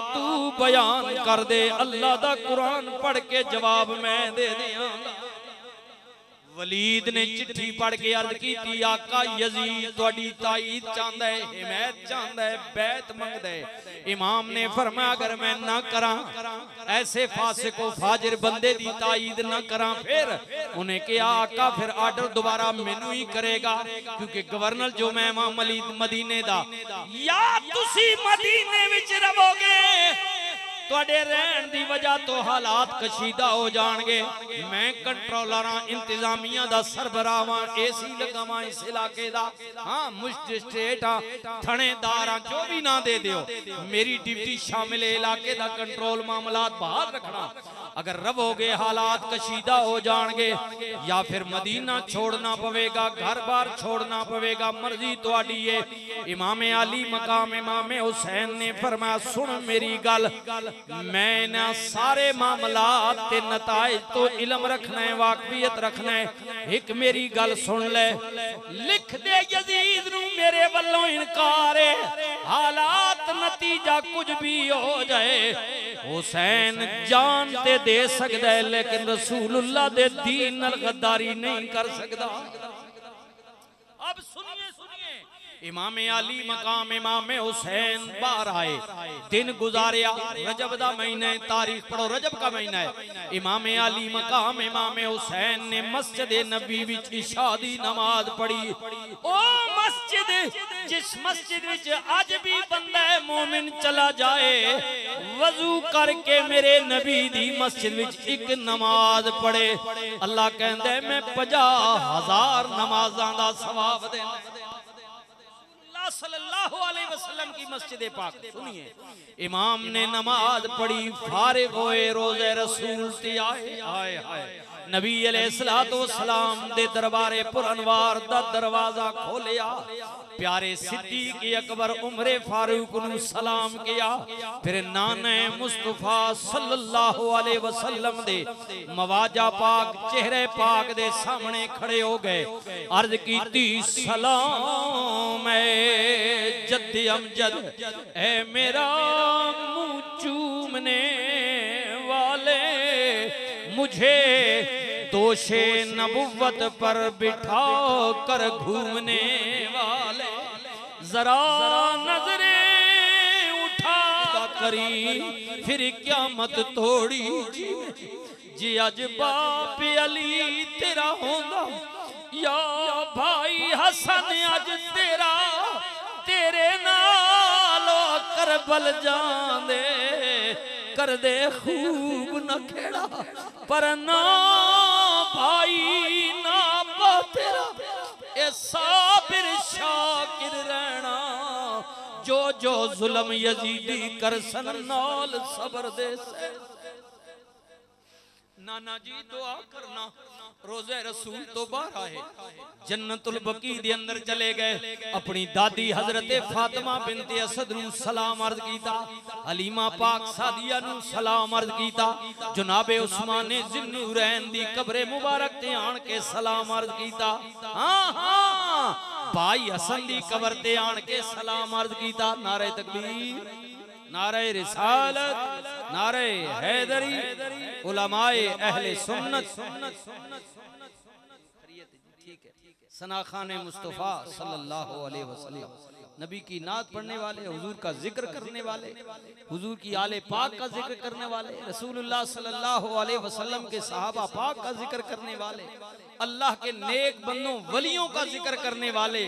तू बयान कर दे, अल्लाह दा कुरान पढ़ के जवाब मैं दे दियांगा। वलीद ने चिट्ठी पढ़ के अर्ज की आका यजीद तुहाडी ताईद चाहता है, हिमायत चाहता है, बैत मंगदा है। इमाम ने फरमाया अगर मैं ना करा, ऐसे फासिको फाजिर बंदे दी ताईद ना करा, फिर उन्हें कहा आका फिर आर्डर दोबारा मैनू ही करेगा, क्योंकि गवर्नर जो मैं मदीने दा, या तुसी मदीने विच रहोगे, तुहाडे रहन दी वजह तो हालात कशीदा हो जाएंगे, मैं कंट्रोलर इंतजामिया दा सरबराह हां, एसी लगावां इस इलाके दा, हां मजिस्ट्रेट हां, थानेदार हां, जो भी ना दे दियो, मेरी ड्यूटी शामिल इलाके दा कंट्रोल मामलात बाहर रखना। अगर रवोगे हालात कशीदा हो जाएंगे, या फिर मदीना छोड़ना पवेगा, घर बार छोड़ना पवेगा, मर्जी तुहाडी है। इमाम अली मकाम इमाम हुसैन ने फरमाया सुन मेरी गल, मैं ना सारे मामलात ते नताइज तो इल्म रखना है, वाकफियत रखना है। एक मेरी गल सुन ले, लिख दे यजीद नू मेरे वल्लों इनकार है, हालात नतीजा कुछ भी हो जाए, हुसैन जान ते दे सकदा है लेकिन रसूलुल्लाह दे दीन नाल गद्दारी नहीं कर सकदा। अब सुनिए सुनिए, इमाम अली मकाम इमाम हुसैन बाहर आए, दिन गुजारिया, रजब दा महीना है, तारीख पढ़ो रजब का महीना है। इमाम अली मकाम इमाम हुसैन ने मस्जिद नबी विच इशा दी नमाज पढ़ी। ओ मस्जिद जिस मस्जिद विच आज भी बंदा मोमिन चला जाए, वजू करके मेरे नबी दी मस्जिद विच एक नमाज पढ़े, अल्लाह कहंदा है मैं 50,000 नमाज़ां दा सवाब देना। सल्लल्लाहु अलैहि वसल्लम की मस्जिद पाक सुनिए, इमाम ने नमाज पढ़ी, फारिग होए, रोज़े रसूल ते आए, आए हाय नबी अलैहिस्सलातु वस्सलाम दे दरबारे पुरअनवार दा दरवाजा खोलिया, प्यारे सिद्दीक अकबर उमरे फारूक नू सलाम किया, फिर नाने मुस्तफा सल्लल्लाहु अलैहि वसल्लम दे मवाजा पाक चेहरे पाक दे सामने खड़े हो गए, अर्ज कीती सलाम ए जद्द अमजद, ए मेरा मुंह चूमने वाले, मुझे दोषे नबुव्वत पर बिठा कर घूमने वाले, जरा नजरे उठा करी फिर क़यामत तोड़ी जी, अज बाप अली तेरा होंदा या भाई हसन अज तेरा तेरे नालो करबल जांदे, कर दे खूब न खेड़ा पर ना भाई ना तेरा, ए साबिर शाकिर रहना, जो जो जुल्म यजीदी कर सन नाल सबर दे से। नाना जी दुआ करना, रोज़े रसूल तो बाहर आए, जन्नतुल बकी दे अंदर चले गए, अपनी दादी हजरत फातिमा बिनते असद नू सलाम अर्ज कीता, हलीमा पाक सादिया नू सलाम अर्ज कीता, जनाबे उस्मान ज़िन्नुरैन दी कब्रे मुबारक ते आन के सलाम अर्ज कीता, हाँ हाँ भाई हसन दी कब्र ते आन के सलाम अर्ज कीता। नारे तकबीर, नारे रिसालत, नारे हैदरी, उलमाए अहले सुन्नत, सना खाने मुस्तफ़ा सल्लल्लाहु अलैहि वसल्लम, नबी की नात पढ़ने वाले, हुजूर का जिक्र करने वाले, हुजूर की आले पाक का जिक्र करने वाले, रसूलुल्लाह सल्लल्लाहु अलैहि वसल्लम के सहाबा पाक का जिक्र करने वाले, अल्लाह के नेक बंदों वलियों का जिक्र करने वाले।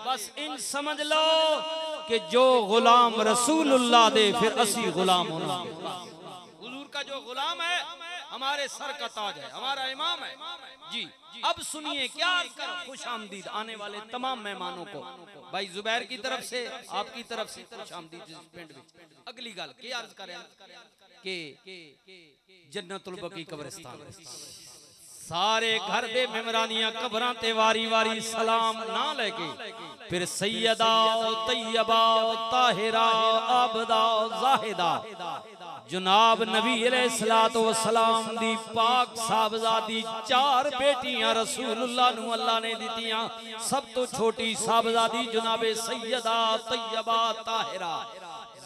बस इन समझ लो कि जो गुलाम रसूलुल्लाह दे फिर असी गुलाम होना, हुजूर का जो गुलाम है हमारे सर का ताज है, हमारा इमाम है जी। अब सुनिए क्या कर खुश आमदीद आने वाले तमाम मेहमानों को, भाई जुबैर की तरफ से, आपकी तरफ से खुश आमदीद पिंड में। अगली गल क्या अर्ज करें कि जन्नतुल बकी कब्रिस्तान, सारे घर दे मेमरानियां कब्रां ते वारी वारी सलाम ना लेके, फिर सैयदा तैयबा ताहिरा आबदा जाहिदा जनाब नबी अलैहिस्सलातु वस्सलाम दी पाक साहबजादी 4 बेटियां रसूलुल्लाह नू अल्लाह ने दितियां। सब तो छोटी साहबजादी जनाबे सैयदा तैयबा ताहिरा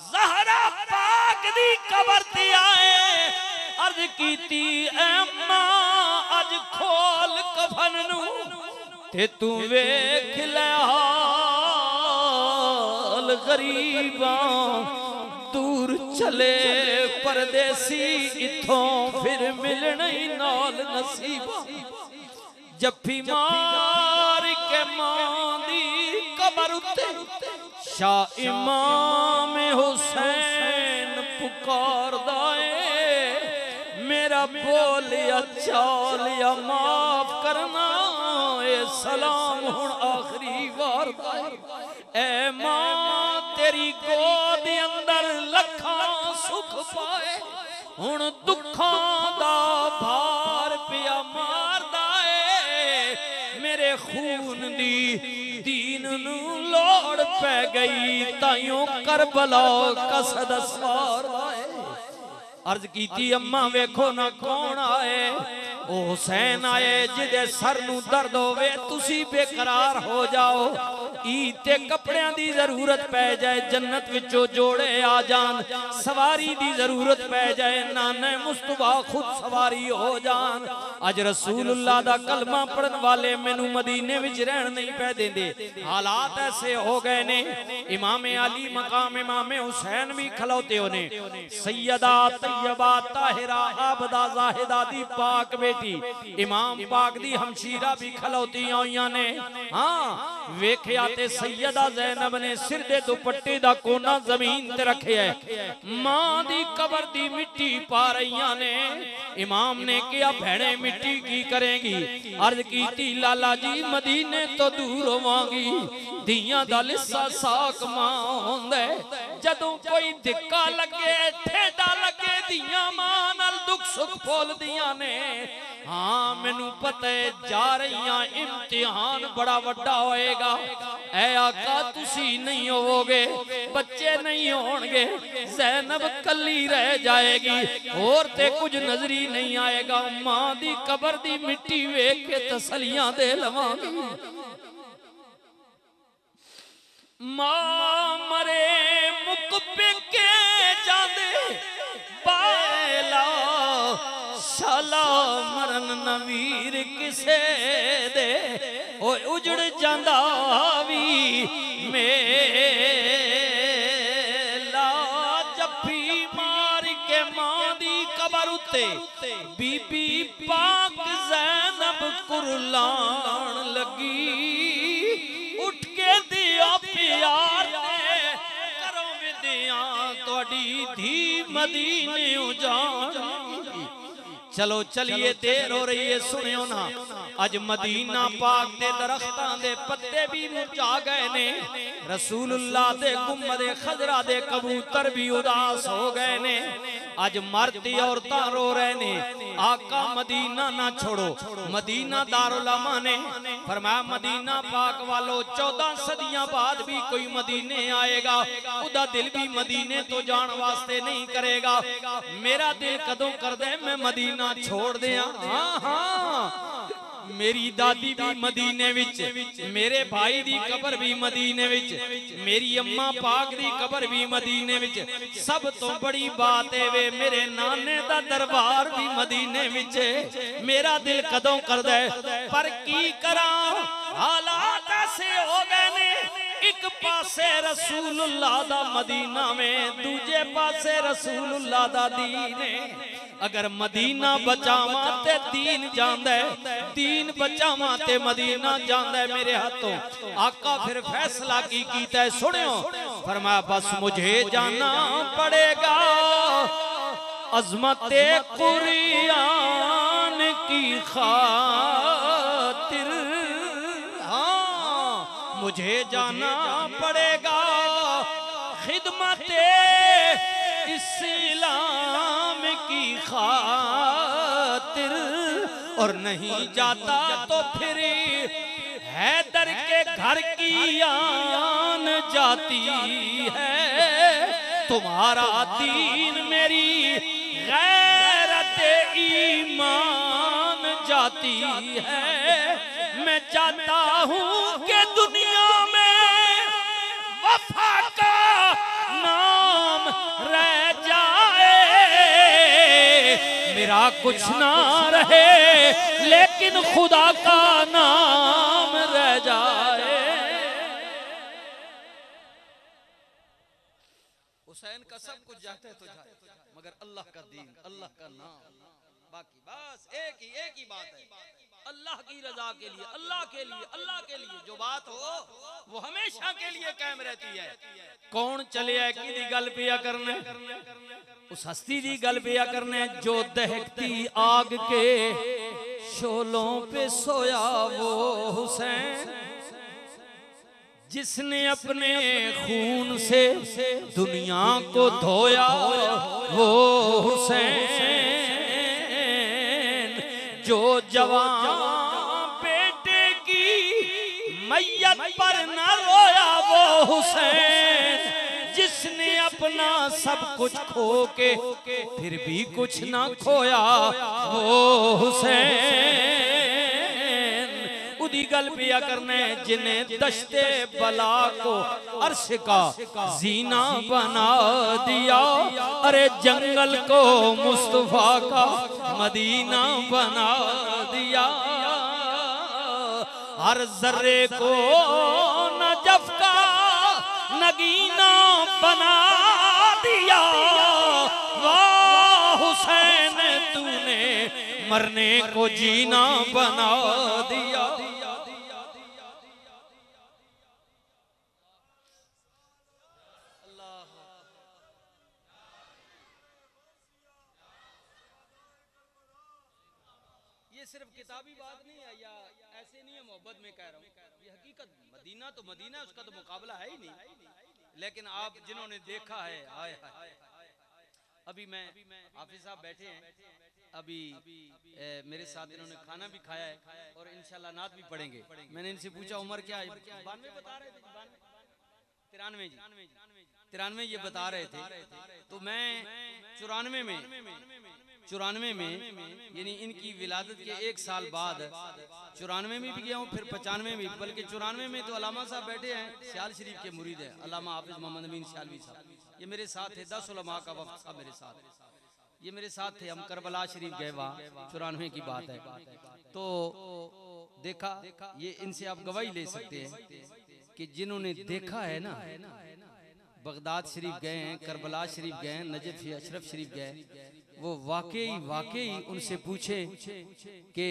ज़हरा पाक दी कब्र ते आए, अर्ज कीती अम्मा अज खोल कफन नू ते तू वेख ले हाल गरीबा, दूर चले परदेसी इथों फिर मिलना ही नाल नसीबा, जफ्फी मार के मां दी कब्र उत्ते शाह इमाम हुसैन पुकारदा है, मेरा बोलिया चाल या माफ करना, ए सलाम हुण आखिरी वार दा ए मां तेरी गोद अंदर लखा सुख पाए, हुण दुखां दा भार पिया मारदा है मेरे खून दी दीन नू लोड़ पै गई ताइयों करबला कसद सवार अर्ज कीती अम्मा वेखो ना कौन आए ओ हुसैन आए जिदे सर नू दर्द होवे तुसी बेकरार हो जाओ ईद ते कपड़ियां दी जरूरत पै जाए जन्नत विचों जोड़े आ जान सवारी दी जरूरत पै जाए नाने मुस्तफा खुद सवारी हो जान अज रसूलुल्लाह दा कलमा पढ़न वाले मैनू मदीने विच रहन नहीं पै देंदे हालात ऐसे हो गए ने इमाम अली मकाम इमाम हुसैन भी खलोते होने सैयदा तैयबा ताहिरा आबदा जाहिदा दी पाक बेटी इमाम पाक दी हमशीरा भी खलोती होईयां ने हां वेखिया ते सैयदा ज़ैनब ने सिर दे दुपट्टे दा कोना जमीन ते रखिया है मां दी कबर दी मिट्टी पा रहीयां ने इमाम ने कहा भैणे मिट्टी की करेंगी अर्ज कीती लाला जी मदीने तो दूर होवांगी दियां दा लिस्सा साक मां होंदा जदों कोई धिक्का लगे ठेडा लगे दियां मां नाल दुख सुख फुलदियां ने हाँ मैनू पता है जा रही इम्तिहान बड़ा वड्डा होएगा ऐ आका तुसी नहीं होवोगे बच्चे नहीं होंगे ज़ैनब कली रह जाएगी और ते कुछ नजरी नहीं आएगा मां दी कबर दी मिट्टी वेख के तसलियां दे लवांगी मां मरे मुक के जांदे बाला शाला मरन नवीर किसे दे ओ उजड़ जांदा वी मेला जफ्फी मार के मां दी कबर उत्ते बीबी पाक ज़ैनब कुरलान लगी उठ के दिया प्यार करो विद्या तोड़ी धी मदीने उजाड़ चलो चलिए देर हो रही है सुनियो ना अज मदीना पाक दे दरख्तां दे पत्ते भी मुरझा गए ने रसूलुल्लाह दे गुंबद खजरा दे कबूतर भी उदास हो गए ने अज मर्द औरतां रो रहे ने आका मदीना ना छोड़ो मदीना दारुल-अमा ने फरमाया मदीना पाक वालों 14 सदियां बाद भी कोई मदीने आएगा उदा दिल भी मदीने तो जान वास्ते नहीं करेगा मेरा दिल कदों कर दे मैं मदीना छोड़ दिया हाँ हाँ मेरी दादी भी मदीने विच मेरे भाई दी कबर भी मदीने विच मेरी अम्मा पाक दी कबर भी मदीने विच सब तो बड़ी बात है वे मेरे नाने दा दरबार भी मदीने विच मेरा दिल कदों कर दे पर की करा हालात ऐसे हो गए ने एक पासे रसूलुल्लाह दा मदीना में दूजे पासे रसूलुल्लाह दा दीन है अगर मदीना बचावा ते दीन जांदा है दीन बचावा ते मदीना जांदा है मेरे हाथों आका फिर फैसला की कीता है सुनियो फरमाया बस मुझे जाना पड़ेगा अज़मते कुरान की खातिर हाँ मुझे जाना पड़ेगा खिदमते इस्लाम की खातिर और नहीं जाता तो फिर हैदर के घर की आन जाती है तुम्हारा दीन मेरी गैरत ईमान जाती है मैं चाहता हूँ कि दुनिया में वफा का नाम रह जाए मेरा कुछ ना रहे लेकिन खुदा का नाम रह जाए हुसैन का सब कुछ जाता है तो जाए मगर अल्लाह का दीन अल्लाह का नाम बाकी बस एक ही बात है अल्लाह की रजा के लिए अल्लाह के लिए जो बात हो वो हमेशा के लिए कायम रहती है कौन चले है की गल पिया करने उस हस्ती दी गल पिया करने जो दहकती आग के शोलों पे सोया वो हुसैन जिसने अपने खून से दुनिया को धोया वो हुसैन, जो जवान बेटे की मैयत पर न रोया वो हुसैन, जिसने अपना सब कुछ खो के फिर भी कुछ ना खोया वो हुसैन। उदी गल पिया करने जिन्हें दश्ते बला को अर्श का जीना बना दिया, अरे जंगल को मुस्तफा का मदीना बना दिया। हर जर्रे को नजफ का नगीना बना दिया, वाह हुसैन तूने मरने को जीना बना दिया। ये सिर्फ किताबी बात नहीं है या ऐसे नहीं है, मोहब्बत में कह रहा हूँ, ये हकीकत। मदीना तो मदीना, उसका तो मुकाबला है ही नहीं। लेकिन आप जिन्होंने देखा है, हाय हाय, अभी मैं हाफिज साहब बैठे हैं, अभी मेरे साथ इन्होंने खाना भी खाया है और इंशाल्लाह नात भी पढ़ेंगे। मैंने इनसे पूछा उम्र क्या है, 92 बता रहे थे, 93 ये बता रहे थे। तो मैं 94 में यानी इनकी विलादत के 1 साल बाद 94 में भी गया हूँ, फिर 95 में, बल्कि 94 में तो अलामा साहब बैठे हैं, सियाल शरीफ के मुरीद है अल्लामा हाफिज मोहम्मद अमीन सियालवी साहब, ये मेरे साथ थे। 10 उलमा का वफ्द था मेरे साथ, ये मेरे साथ थे। हम करबला शरीफ गए वहाँ, 94 की बात है। तो देखा, ये इनसे आप गवाही ले सकते हैं कि जिन्होंने देखा है ना, बगदाद शरीफ गए हैं, करबला शरीफ गए हैं, नजफ अशरफ शरीफ गए, वो वाकई उनसे पूछे कि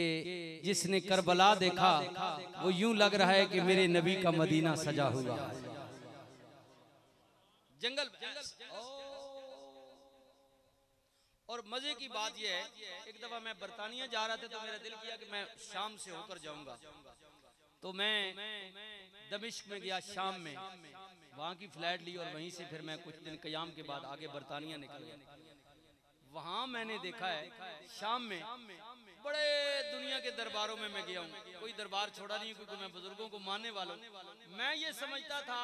जिसने करबला देखा वो यूं लग रहा है कि मेरे नबी का मदीना सजा हुआ है। जंगल। और मजे की बात यह है, एक दफा मैं बरतानिया जा रहा था तो मेरा दिल किया कि मैं शाम से होकर जाऊंगा, तो मैं दमिश्क में गया शाम में, वहां की फ्लाइट ली और वहीं से फिर मैं कुछ दिन क़याम के बाद आगे बरतानिया निकल गया। वहां मैंने देखा है शाम में बड़े दुनिया के दरबारों में मैं गया हूँ, कोई दरबार छोड़ा नहीं, क्योंकि मैं बुजुर्गों को मानने वाला हूँ। मैं ये समझता था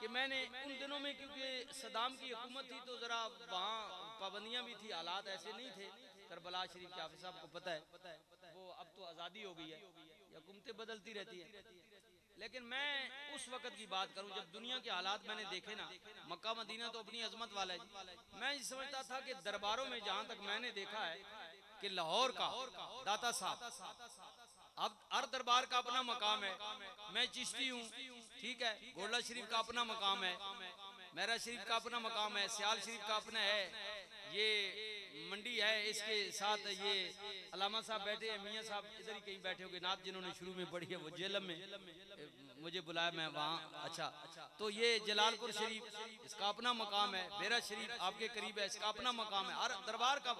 कि मैंने उन दिनों में, क्योंकि सदाम की हुकूमत थी तो जरा वहाँ पाबंदियां भी थी, हालात ऐसे नहीं थे। करबला शरीफ के हाफिज साहब को पता है, वो अब तो आज़ादी हो गई है, हुकूमतें बदलती रहती हैं। लेकिन मैं उस वक्त की बात करूं जब दुनिया के हालात मैंने देखे ना, मक्का मदीना तो अपनी अजमत वाला है जी। मैं ये समझता था कि दरबारों में जहां तक मैंने देखा है कि लाहौर का दाता साहब, अब हर दरबार का अपना मकाम है। मैं चिश्ती हूँ, ठीक है, गोला शरीफ का अपना मकाम है, मेरा शरीफ का अपना मकाम है, सियाल शरीफ का अपना है, ये मंडी है, इसके साथ ये अलामा साहब बैठे हैं, मियाँ साहब इधर ही कहीं बैठे होंगे, नात जिन्होंने शुरू में पढ़ी है वो जेलम में मुझे बुलाया, मैं वहाँ। अच्छा, तो ये जलालपुर शरीफ, इसका अपना मकाम है, बेरा शरीफ आपके करीब है, इसका अपना मकाम है, हर दरबार का।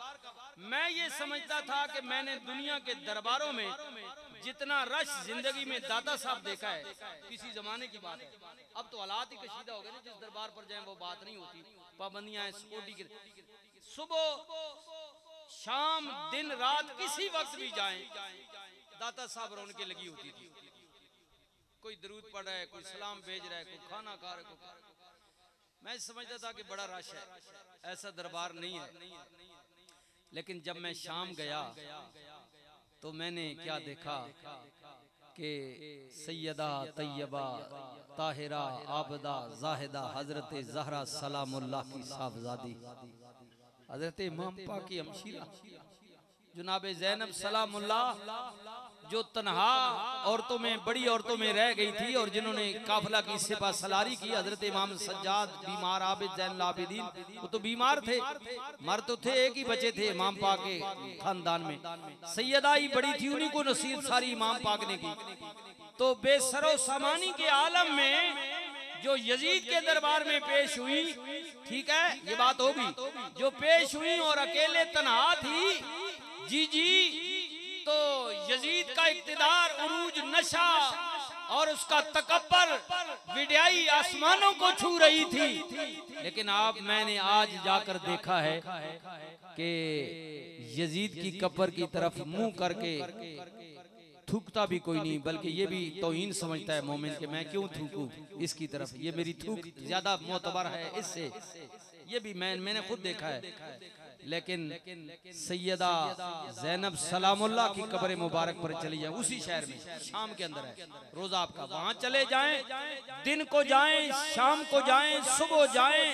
मैं ये समझता था कि मैंने दुनिया के दरबारों में जितना रश जिंदगी में दाता साहब देखा है, किसी जमाने की बात है। अब तो हालात ही कशीदा हो गए ना, जिस दरबार पर जाए वो बात नहीं होती, पाबंदियां हैं, सिक्योरिटी के। सुबह शाम दिन रात किसी वक्त भी जाएं, दाता साहब रौनकें लगी होती थी। कोई दरूद पढ़ रहा है, कोई सलाम भेज रहा है, कोई खाना खा रहा है, मैं समझता था कि बड़ा रश है, ऐसा दरबार नहीं है। लेकिन जब मैं शाम गया तो मैंने क्या देखा कि सैयदा तैयबा ताहिरा आबदा जाहिदा हजरत ज़हरा सलामुल्लाह की साहबजादी, हजरत इमाम पाक की हमशीरा जनाब ज़ैनब सलामुल्लाह, जो तन्हा औरतों में, बड़ी औरतों में रह गई थी और जिन्होंने काफिला की सिपा सलारी की। हजरत इमाम सज्जाद बीमार आबिद ज़ैनुल आबिदीन, वो तो बीमार थे, मर तो थे, एक ही बचे थे इमाम पाक के खानदान में। सैयदा ही बड़ी थी, उन्हीं को नसीहत सारी इमाम पाक ने की। तो बेसरो सामानी के आलम में जो यजीद के दरबार में पेश हुई, ठीक है, ये बात होगी, जो पेश हुई और अकेले तन्हा थी, जी तो यजीद का इक्तिदार, उरूज, नशा और उसका तकब्बर विड्याई आसमानों को छू रही थी। लेकिन मैंने आज जाकर देखा है कि यजीद की कब्र की तरफ मुंह करके थूकता भी कोई नहीं, बल्कि ये भी तौहीन समझता है मोमिन के, मैं क्यों थूकूं इसकी तरफ, ये मेरी थूक ज्यादा मोतबर है इससे। ये भी मैंने खुद देखा है। लेकिन सैयदा ज़ैनब सलामुल्लाह की कब्र मुबारक पर चली जाए, उसी शहर में शाम के अंदर है रोजा आपका, वहां चले जाएं, दिन को जाएं, शाम को जाएं, सुबह जाएं,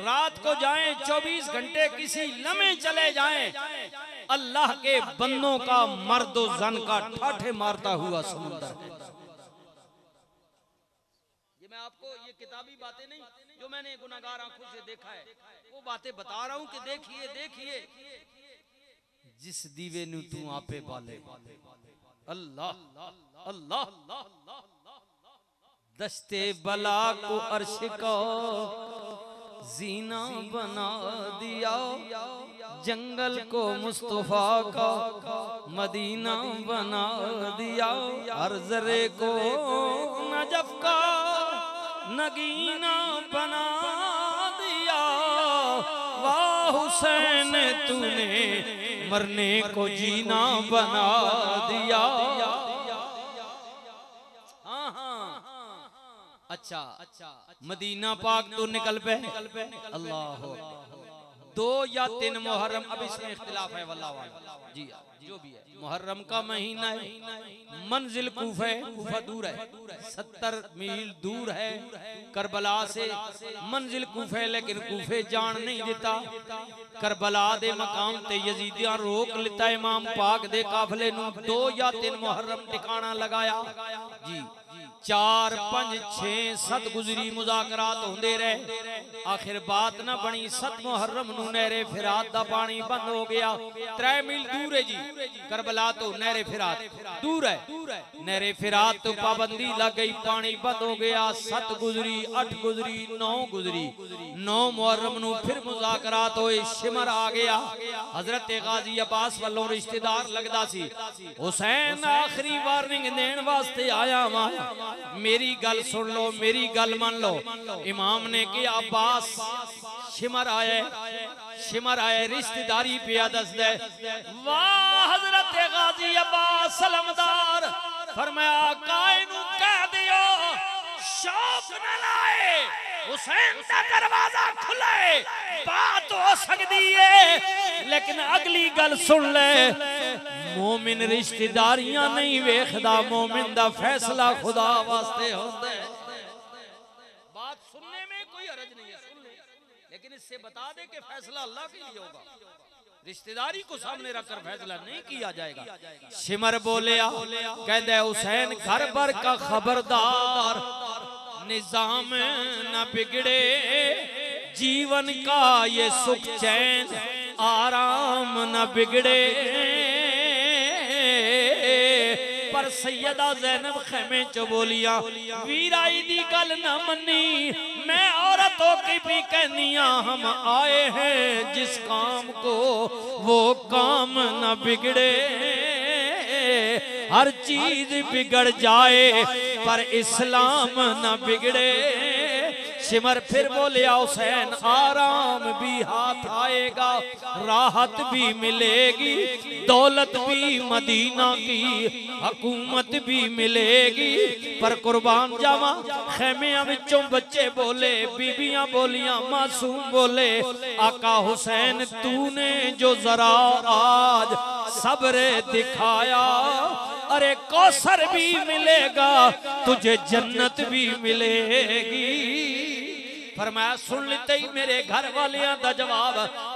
रात को जाएं, 24 घंटे किसी लम्हे चले जाएं, अल्लाह के बंदों का मर्द और जन का ठाठे मारता हुआ समुंदर है। ये मैं आपको ये किताबी बातें नहीं, जो मैंने गुनाहगार आंखों से देखा है, वो बातें बता रहा हूं कि देखिए देखिए जिस दीवे नु तू आपे बाले, अल्लाह अल्लाह दस्ते बला को अर्श का जीना बना दिया, जंगल को मुस्तफा का मदीना बना दिया, हर जरे को नजफ का नगीना बना दिया, वाह हुसैन तूने मरने को जीना बना दिया। अच्छा मदीना पाक तो निकल पे, अल्लाह 2 या 3 मुहर्रम, अब इसमें इख्तिलाफ है वल्लाह जी, जो भी है मुहर्रम का महीना है। मंजिल कूफा है, कूफा दूर है, 70 मील दूर है करबला से मंजिल कूफे, लेकिन कूफे जान नहीं देता। करबला दे मकाम ते यजीदियां रोक लेता इमाम पाक दे काफले नू। 2 या 3 मुहर्रम ठिकाना लगाया जी, 4, 5, 6, 7 गुजरी मुज़ाकरात होंदे रहे, आखिर बात ना बनी। 7 मुहर्रम नू नहरे फिरात दा पानी बंद हो गया। 3 मील दूर है जी करबला तो नहरे फिरात दूर है, नहरे फिरात तो पाबंदी लग गई, पानी बंद हो गया। 7 गुजरी, 8 गुजरी, 9 गुजरी, 9 मुहर्रम नू फिर मुज़ाकरात होए, शिमर आ गया। हजरत गाजी अब्बास वालों रिश्तेदार लगदा सी, हुसैन आखिरी वार्निंग देने वास्ते आया वा, मेरी गल सुन लो, मेरी गल मान लो। इमाम ने कहा अब्बास शिमर आए, शिमर आए, रिश्तेदारी पे दस दे। वाह हजरत गाजी अब्बास सलमदार फरमाया कायनू कह दियो शौक न लाए, हुसैन दा दरवाजा खुला है, बात हो सकती है, लेकिन अगली गल सुन ले, मोमिन रिश्तेदारियां नहीं वेखदा, मोमिन दा फैसला खुदा वास्ते होता है। बात सुनने में कोई हरज नहीं है, सुन ले, लेकिन इससे बता दे कि फैसला अल्लाह के लिए होगा, रिश्तेदारी को सामने रखकर फैसला नहीं किया जाएगा। शिमर बोलिया कहते हुसैन घर भर का खबरदार, निजाम न बिगड़े, जीवन का ये सुख चैन आराम न बिगड़े। पर सैयदा ज़ैनब खेमे च बोलिया वीराई दी गल न मनी, मैं औरतों की भी कहनिया, हम आए हैं जिस काम को वो काम न बिगड़े। हर चीज बिगड़ जाए पर इस्लाम न बिगड़े। शिमर फिर बोले हुसैन आराम भी हाथ आएगा, राहत भी मिलेगी, दौलत भी मदीना की हुकूमत भी मिलेगी। पर कुर्बान जावा खेमिया विचों बच्चे बोले, बीबियां बोलियां, मासूम बोले आका हुसैन तूने जो जरा आज सब्र दिखाया, अरे कौसर भी मिलेगा तुझे जन्नत भी मिलेगी। फरमाया सुन लेते ही मेरे घर वालियां दा जवाब,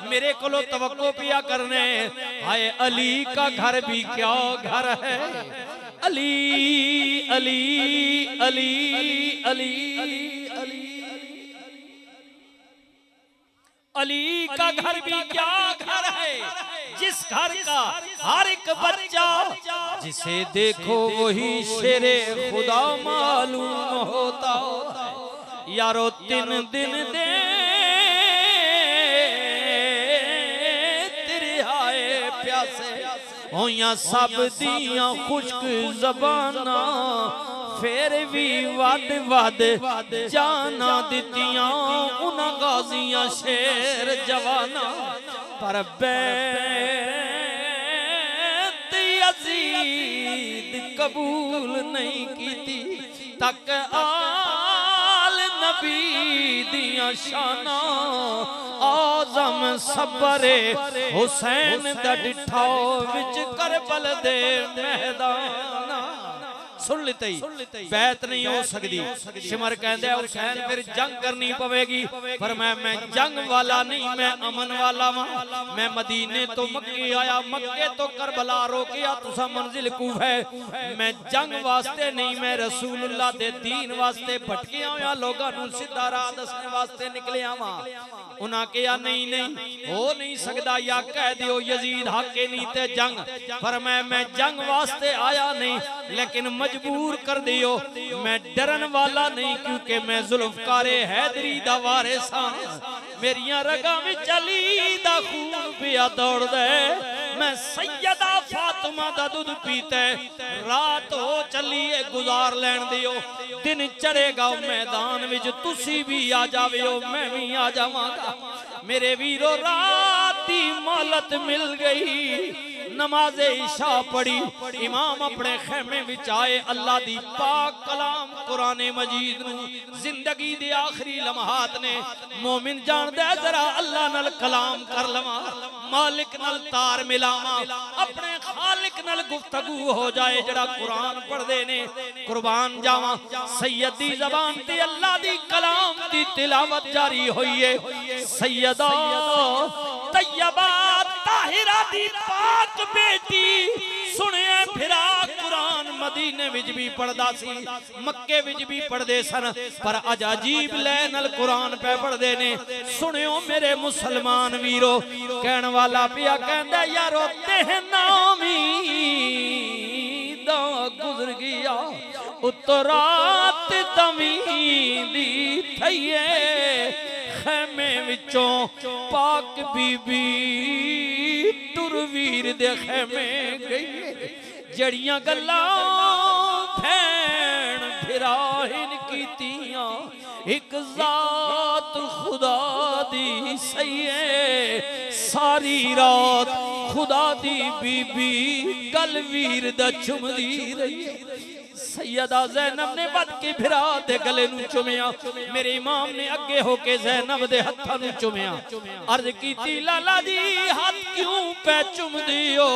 मेरे कोलो तवक्को पिया करने, हाय अली का घर भी क्या घर है, अली अली अली अली अली अली का घर भी क्या घर है, जिस घर का हर एक बच्चा जिसे देखो वही शेरे खुदा मालूम होता है। यारो 3 दिन दे तेरे आए प्यासे होया सब दियां खुश्क जबाना, फिर भी वध वध जाना दितियां उन्हां गाजियां शेर जवाना पर बैत यजीद कबूल नहीं कीती तक आल नबी दियां शाना आजम सबरे हुसैन दा डिठा विच करबल दे मैदाना सुन लेते ही बैत नहीं हो सकती शिमर कहते हुसैन फिर जंग करनी पवेगी पर मैं जंग वाला नहीं मैं अमन वाला वहां मैं मदीने तो मक्के आया मक्के तो करबला रोकिया तुसा मंजिल कूफ है मैं जंग वास्ते नहीं मैं रसूलुल्लाह दे दीन वास्ते भटकिया होया लोगां नूं सीधा राह दसने वास्ते निकलिया वां उन्हां कहा नहीं नहीं हो नहीं सकदा या कह दियो यजीद हके नहीं ते जंग पर मैं जंग वास्ते आया नहीं लेकिन मजबूर कर दियो मैं डरन वाला नहीं क्योंकि मैं जुल्फकारे हैदरी दा वारिस हां मेरियां रगां विच अली दा खून पिया दौड़दा मैं सैयदा फातिमा दा दूध पीता रात हो चलिए गुजार लैन दियो दिन चढ़ेगा मैदान विच तुसी भी आ जावियो मैं भी आ जावांगा मेरे वीरो रात दी मोहलत मिल गई नमाज़े इशा पढ़ी इमाम अपने खेमे विच आए अल्लाह दी पाक कलाम कुरान मजीद नू जिंदगी दे आखिरी लम्हात ने मोमिन जानदा जरा अल्लाह नाल कलाम कर लवां मालिक नाल तार मिलावां अपने खालिक नाल गुफ्तगू हो जाए जड़ा कुरान पढ़दे ने कुर्बान जावां सैयद दी ज़बान ते अल्लाह दी कलाम दी तिलावत जारी होई है सैयदा तैयबा ताहिरा दी पाक बेटी सुने फिरा कुरान मदीने विच भी पढ़दा सी मक्के विच भी पढ़दे सन पर अज अजीब लै नाल कुरान पे पढ़दे ने सुनियो मेरे मुसलमान वीरो कहण वाला पिया कहंदा यारो तेहनामी दा गुजर गया उतरात तवींदी थईए खेमे विचों पाक बीबी टुरवीर दे खेमे गई जड़ियां गल्लां भैन फिराहिन कीतियां एक जात खुदा दी सही है सारी रात खुदा दी बीबी गल वीर दा चुमदी रही सैयदा ज़ैनब ने बद के फिरा दे गले नू चुमिया मेरे इमाम ने अगे होके ज़ैनब दे हत्थां नू चुमिया अर्ज कीती लाला जी हाथ क्यों पे चुमदी हो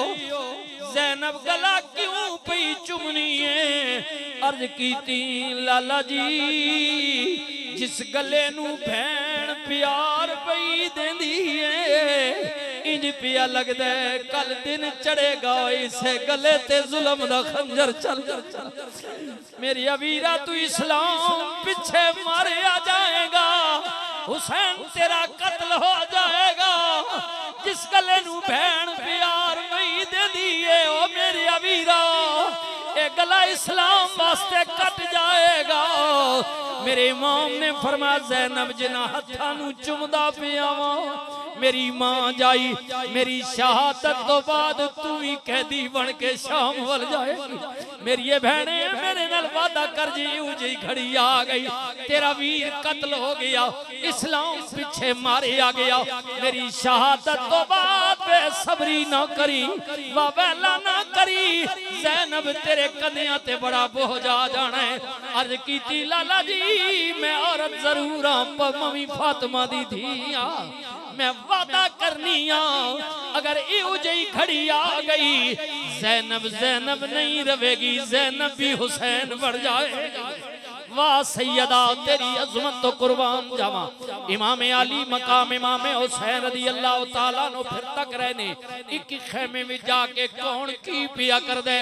ज़ैनब गला क्यों पई चुमनी है अर्ज कीती लाला जी जिस गले नू भैन प्यार पई देंदी है इंज पिया लगदा है कल दिन चढ़ेगा इसे गले ते जुल्म दा खंजर चल मेरी अवीरा तू इस्लाम पीछे मारे आ जाएगा हुसैन तेरा कत्ल हो जाएगा जिस गले नू भैन प्यार नहीं दे दिए ओ मेरी अवीरा ए गला इस्लाम वास्ते कट जाएगा मेरे इमाम ने फरमाया ज़ैनब जिना हत्थां नू चुमदा पिया वा मेरी मां जाई मेरी शहादत तो बाद तू ही कैदी बन के शाम वल जाएगी मेरी ये बहने मेरे नाल वादा कर जी जी घड़ी आ गई तेरा वीर कत्ल हो गया इस्लाम पीछे मारे आ गया मेरी शहादत तो बाद बेसब्री ना करी वावेला ना करी ज़ैनब तेरे कदियां ते बड़ा बोझ आ जाना है अर्ज कीती लाला जी मैं औरत जरूर हां पर मम्मी फातिमा दी थी मैं वादा करनी अगर इहो जही घड़ी आ गई ज़ैनब ज़ैनब नहीं रहेगी ज़ैनब भी हुसैन बढ़ जाएगी वाह सैयदा तेरी अज़मत तो कुर्बान जावा इमाम अली मकाम इमाम हुसैन रज़ी अल्लाह तआला नो फिर तक रहने एक खेमे में जाके कौन की पिया कर दे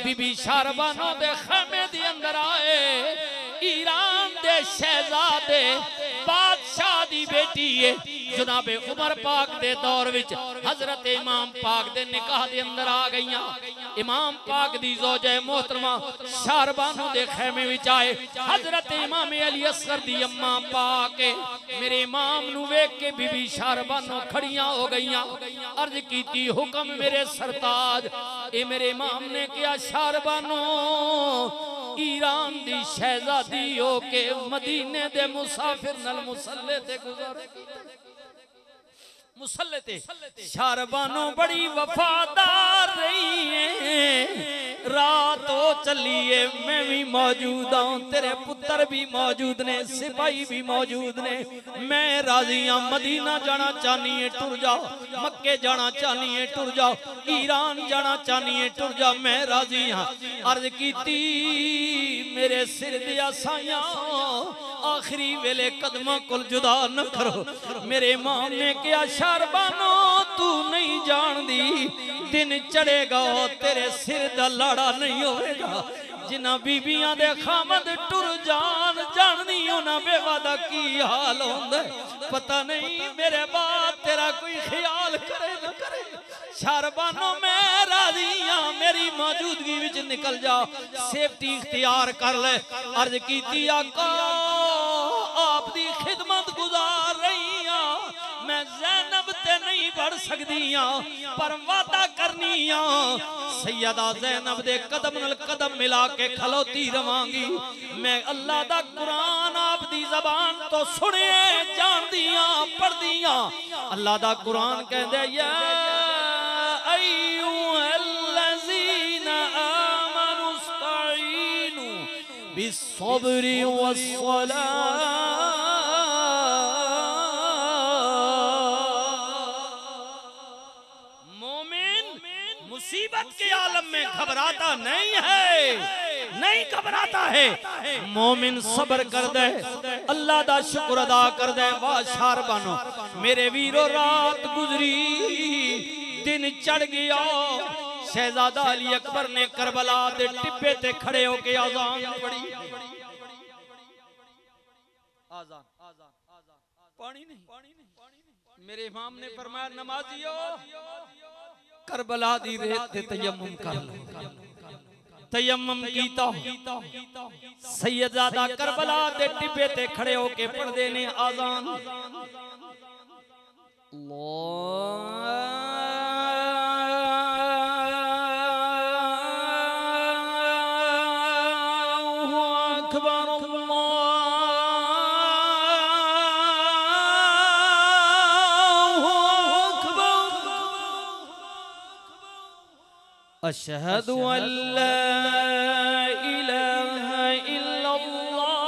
बीबी शारबानो दे खेमे दे अंदर आए ईरान दे शहजादे बादशाह दी बेटी है जनाबे उमर पाक दे दौर विच हजरत इमाम पाक दे निकाह दे अंदर आ गईयां इमाम पाक दी ज़ौजा मोहतरमा शारबानो दे खेमे विच आए हजरत इमाम अली असगर दी अम्मा पाक मेरे इमाम नू वेख के बीबी शारबानो खड़ियां हो गईयां अर्ज कीती हुक्म मेरे सरताज ए मेरे इमाम ने कहा शारबानो ईरान दी शहजादी हो के मदीने दे मुसाफिर नाल मुसल्ले ते गुज़र मुसल्ले ते शारबानो बड़ी वफादार रही है। रात हो चलिए मैं भी मौजूद हूं, तेरे पुत्र भी मौजूद ने, सिपाही भी मौजूद ने। मैं राजी हां, मदीना जाना चाहनी है टुर जाओ, मक्के जाना चाहनी है टुर जाओ, ईरान जाना चाहनी है टुर जाओ, मैं राजी हां। अर्ज कीती मेरे सिर दिया साया आखिरी वेले कदमां कोल जुदा न करो। मेरे इमाम ने कहा शारबानो तू नहीं जानदी, दिन चढ़ेगा तेरे सिर दा लाड़ा नहीं होगा। जिन्हां बीबियां दे खामद टुर जान जाननी उन्हां बेवा दा की हाल होंदा पता नहीं। मेरे बाद तेरा कोई ख्याल करे न करे। शारबानो मैं राजी हां, मेरी मौजूदगी विच निकल जा, सेफ्टी इख्तियार कर ले। अर्ज कीती आका आप दी खिदमत गुजार रही हां, मैं ज़ैनब ते नहीं बढ़ सकदी हां पर वादा करनी हां सैयदा ज़ैनब दे कदम नाल कदम मिला के खलोती रवांगी। मैं अल्लाह दा कुरान आप दी ज़बान तो सुने जानदी हां पढ़दी हां। अल्लाह दा कुरान कहंदा या अय्युहल्लज़ीना आमनुस्तईनु बिस्सब्रि वस्सलाह। मुसीबत के आलम में घबराता नहीं है, नहीं घबराता है। मोमिन सब्र कर दे, अल्लाह दा शुक्र अदा कर दे। वाह शारबानो मेरे वीरो रात गुजरी दिन चढ़ गया। शहजादा अली अकबर ने करबला दे टिब्बे ते खड़े होके आजान पढ़ी। आजान पानी नहीं, मेरे इमाम ने फरमाया नमाजियो करबला दी रेत ते तयम्मुम कर लो। तयम्मुम कीता सैयदजादा करबला दे टिब्बे ते खड़े होके पढ़दे ने आजान। अशहदु अल्ला इलाहा इल्लल्लाह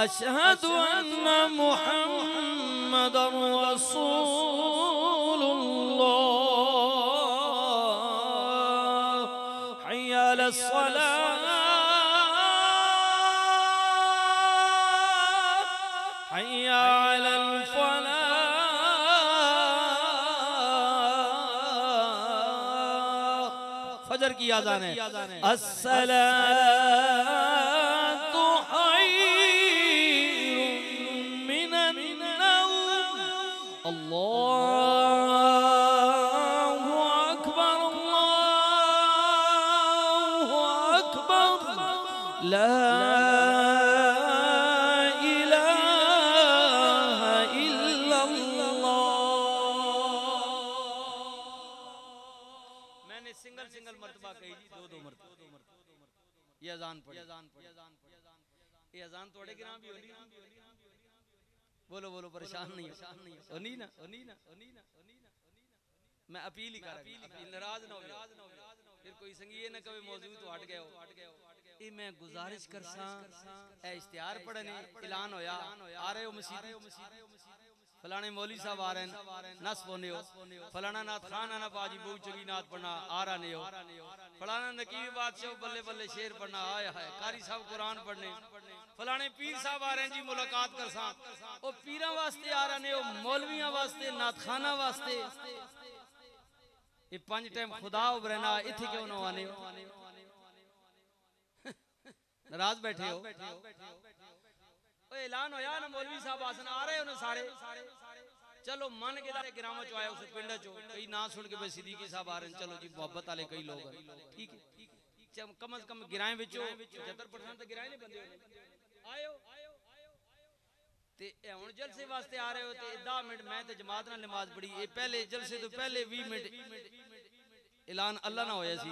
अशहदु अन्ना मुहम्मदर रसूलुल्लाह। हय्या अलस सलाह फजर की आज़ान है। अस्सलातु खैरुम मिनन नौम। अल्लाहु अकबर अल्लाहु अकबर ला अजान थोड़े गिराम भी होनी। बोलो बोलो परेशान नहीं होनी ना। मैं अपील ही कर नाराज ना हो फिर कोई संगीत ना कभी मौजूद तो हट गए हो। ये मैं गुजारिश कर सा इश्तिहार पढ़ने ऐलान होया आ रहे हो मसीद फलाने मौली साहब आ रहे हैं नस पोने हो। फलाना नाथ खान आना बाजी बहु चंगी नाथ पढ़ना आ रहा हो। फलाना नकीब बादशाह बल्ले बल्ले शेर पढ़ना आया है। कारी साहब कुरान पढ़ने। फलाने पीर साहब आ रहे हैं जी मुलाकात कर सा। ओ पीरा वास्ते आ रहे हो, मौलवियां वास्ते, नाथ खाना वास्ते। ये 5 टाइम खुदा उबरना इथे क्यों ना आने हो? नाराज बैठे हो? ऐलान होया ना मौलवी साहब आसन आ रहे हो ना सारे। चलो मन के ग्राम चो आए उस पिंड चो कई ना सुन के भाई सिद्दीकी साहब आ रहे हैं। चलो जी मोहब्बत वाले कई लोग हैं, ठीक है। कम से कम गिराए 75% तो गिराए नहीं बंदे आयो। ते हुण जलसे वास्ते आ रहे हो ते 10 मिनट मैं ते जमात नाल नमाज पढ़ी ए पहले जलसे तो पहले 20 मिनट ऐलान अल्लाह ना होया सी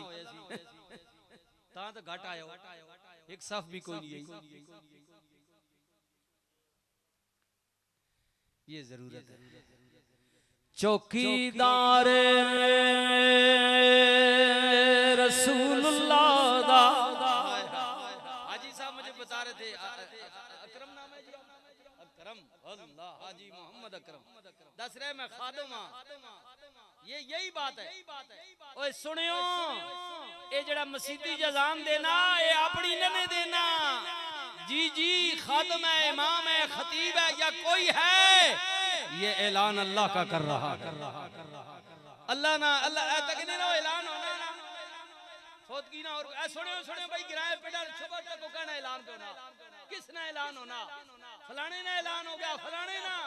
तां तो घट आयो एक सफ भी कोई नहीं है ये जरूरत है चौकीदार रसूलुल्लाह दा हाजी साहब मुझे बता रहे थे अकरम नाम है जी अकरम अल्लाह हाजी मोहम्मद अकरम दस रहे मैं खादम हां ये यही बात है ओए सुनियो ये जड़ा मसीदी जजाम देना ये अपनी ने देना जी जी खादम है इमाम है खतीब है या कोई है ये ऐलान अल्लाह का कर रहा अल्लाह ना अल्लाह तक नहीं ना ऐलान होना सोच की ना और सुनियो सुनियो भाई गिराए पेड़ा सुबह तक को कहना ऐलान होना किसने ऐलान होना फलाने ने ऐलान हो गया फलाने ना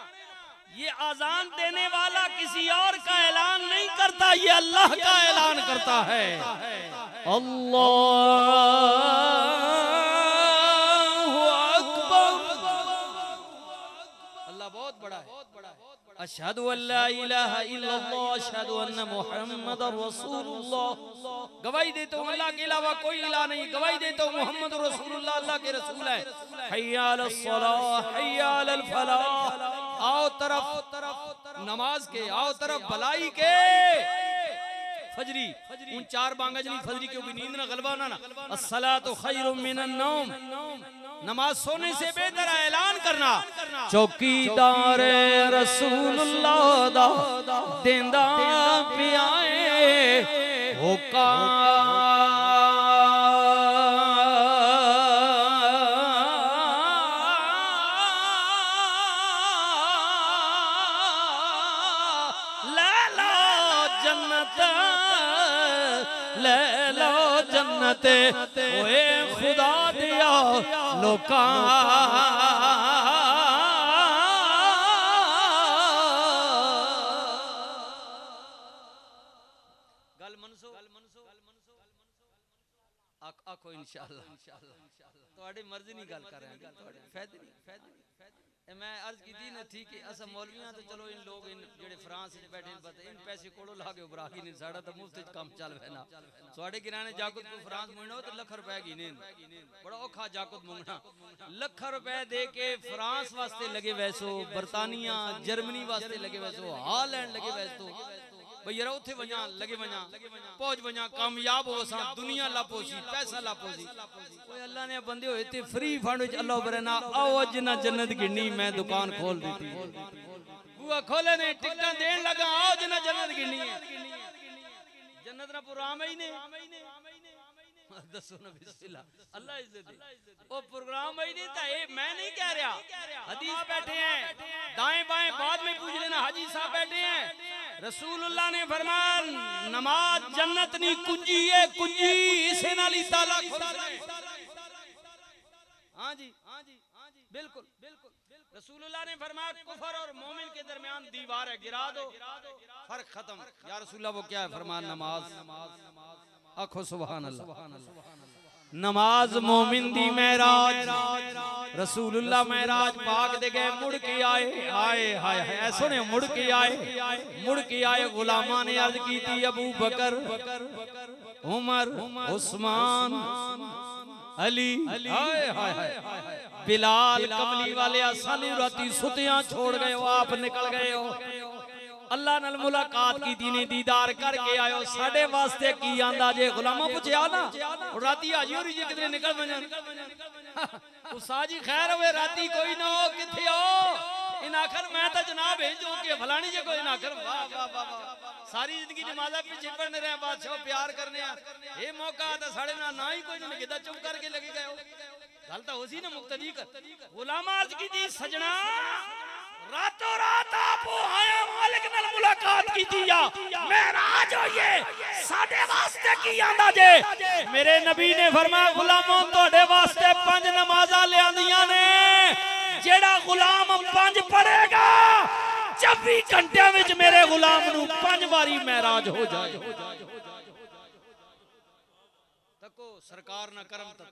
ये आजान देने वाला किसी और का ऐलान नहीं करता ये अल्लाह का ऐलान करता है अल्लाहु अकबर अल्लाह बहुत बड़ा है अशहदु अल्ला इलाहा इल्लल्लाह अशहदु अन्ना मुहम्मदर रसूलुल्लाह गवाही देता हूं अल्लाह के अलावा कोई इलाह नहीं गवाही देता हूं मोहम्मद रसूलुल्लाह अल्लाह के रसूल है हय्या अलस सलाह हय्या अलल फलाह आओ तरफ नमाज के आओ तरफ भलाई के फजरी उन 4 बांगज नहीं फजरी क्योंकि नींद ना गलबा ना अस्सलातु खैरुम मिनन नौम नमाज सोने से बेहतर है ऐलान करना चौकीदार रसूलुल्लाह दा देंदा पियाए होका ओए खुदा दिया लोका गल मनसो आखो इंशाअल्लाह ਤੁਹਾਡੀ मर्जी नहीं गल कर रहे हैं फायदे नहीं मैं अर्ज की थी ना ठीक है असा मौलवियां तो चलो इन लोग इन जेड़े फ्रांस में बैठे इन पैसे कोड़ो ला के बराकी नहीं साड़ा तो मुफ्त च काम चल पैना ਤੁਹਾਡੇ गिराने जाकुत को फ्रांस मुंगना तो लाख रुपए की ने बड़ा औखा जाकुत मुंगना लाख रुपए दे के फ्रांस वास्ते लगे वैसो बर्तानिया जर्मनी वास्ते लगे वैसो हॉलैंड लगे वैसो भाई यार उथे वजा लगे वजा पहुंच वजा कामयाब हो सा दुनिया लापोसी पैसा लापोसी ओए अल्लाह ने बंदे होए ते फ्री फंड विच अल्लाह बरना आओ अज ना जन्नत गिनी मैं दुकान खोल दी थी बुआ खोले ने टिकटां देन लगा आओ जना जन्नत गिनी है जन्नत ना प्रोग्राम ही ने दसो ना बिस्मिल्लाह अल्लाह इज्जत दे ओ प्रोग्राम ही नहीं था ये मैं नहीं कह रहा हदीस बैठे हैं दाएं बाएं बाद में पूछ लेना हाजी साहब बैठे हैं रसूलुल्लाह ने फरमाया नमाज जन्नत नी कुंजी है कुंजी इसे नाल ही ताला खुलदा है हां जी बिल्कुल रसूलुल्लाह ने फरमाया कुफर और मोमिन के दरमियान दीवार है गिरा दो फर्क खत्म या रसूलुल्लाह वो क्या है फरमाया नमाज आखो सुभान अल्लाह नमाज मोमिन दी मेराज रसूलुल्लाह मेराज पाक दे गए मुड़ के आए आए हाय हाय सुने मुड़ के आए गुलामा ने अर्ज की थी अबू बकर उमर उस्मान अली हाय हाय हाय बिलाल कमली वाले सानू राती सुतियां छोड़ गए हो आप निकल गए हो अल्लाह नाल मुलाकात की दी ने दीदार करके आयो साडे वास्ते की आंदा जे गुलामा पूछया ना राती हाजी होरी जे किधरे निकल वजन उस्ताद जी खैर होवे राती कोई ना हो किथे हो इन आखर मैं तो जनाब भेजो के फलानी जे कोई ना आखर वाह वाह वाह सारी जिंदगी नमाज़ा पीछे पढ़ने रहे बादशाह प्यार करने ये मौका आता साढ़े ना ही कोई नहीं किदा चुप करके लगे गए हो गल तो होसी ना मुक्तदी कर गुलामा अर्ज की थी सजना रातों रात आप आया मालिक नाल मुलाकात की दिया मेराज होइए साडे वास्ते की आंदा जे मेरे नबी ने फरमाया गुलामों तोड़े वास्ते 5 नमाज़ां ले आंदियां ने जेड़ा गुलाम 5 पढ़ेगा 24 घंटे विच मेरे गुलाम नू 5 बारी मेराज हो जाए तको सरकार ना करम तक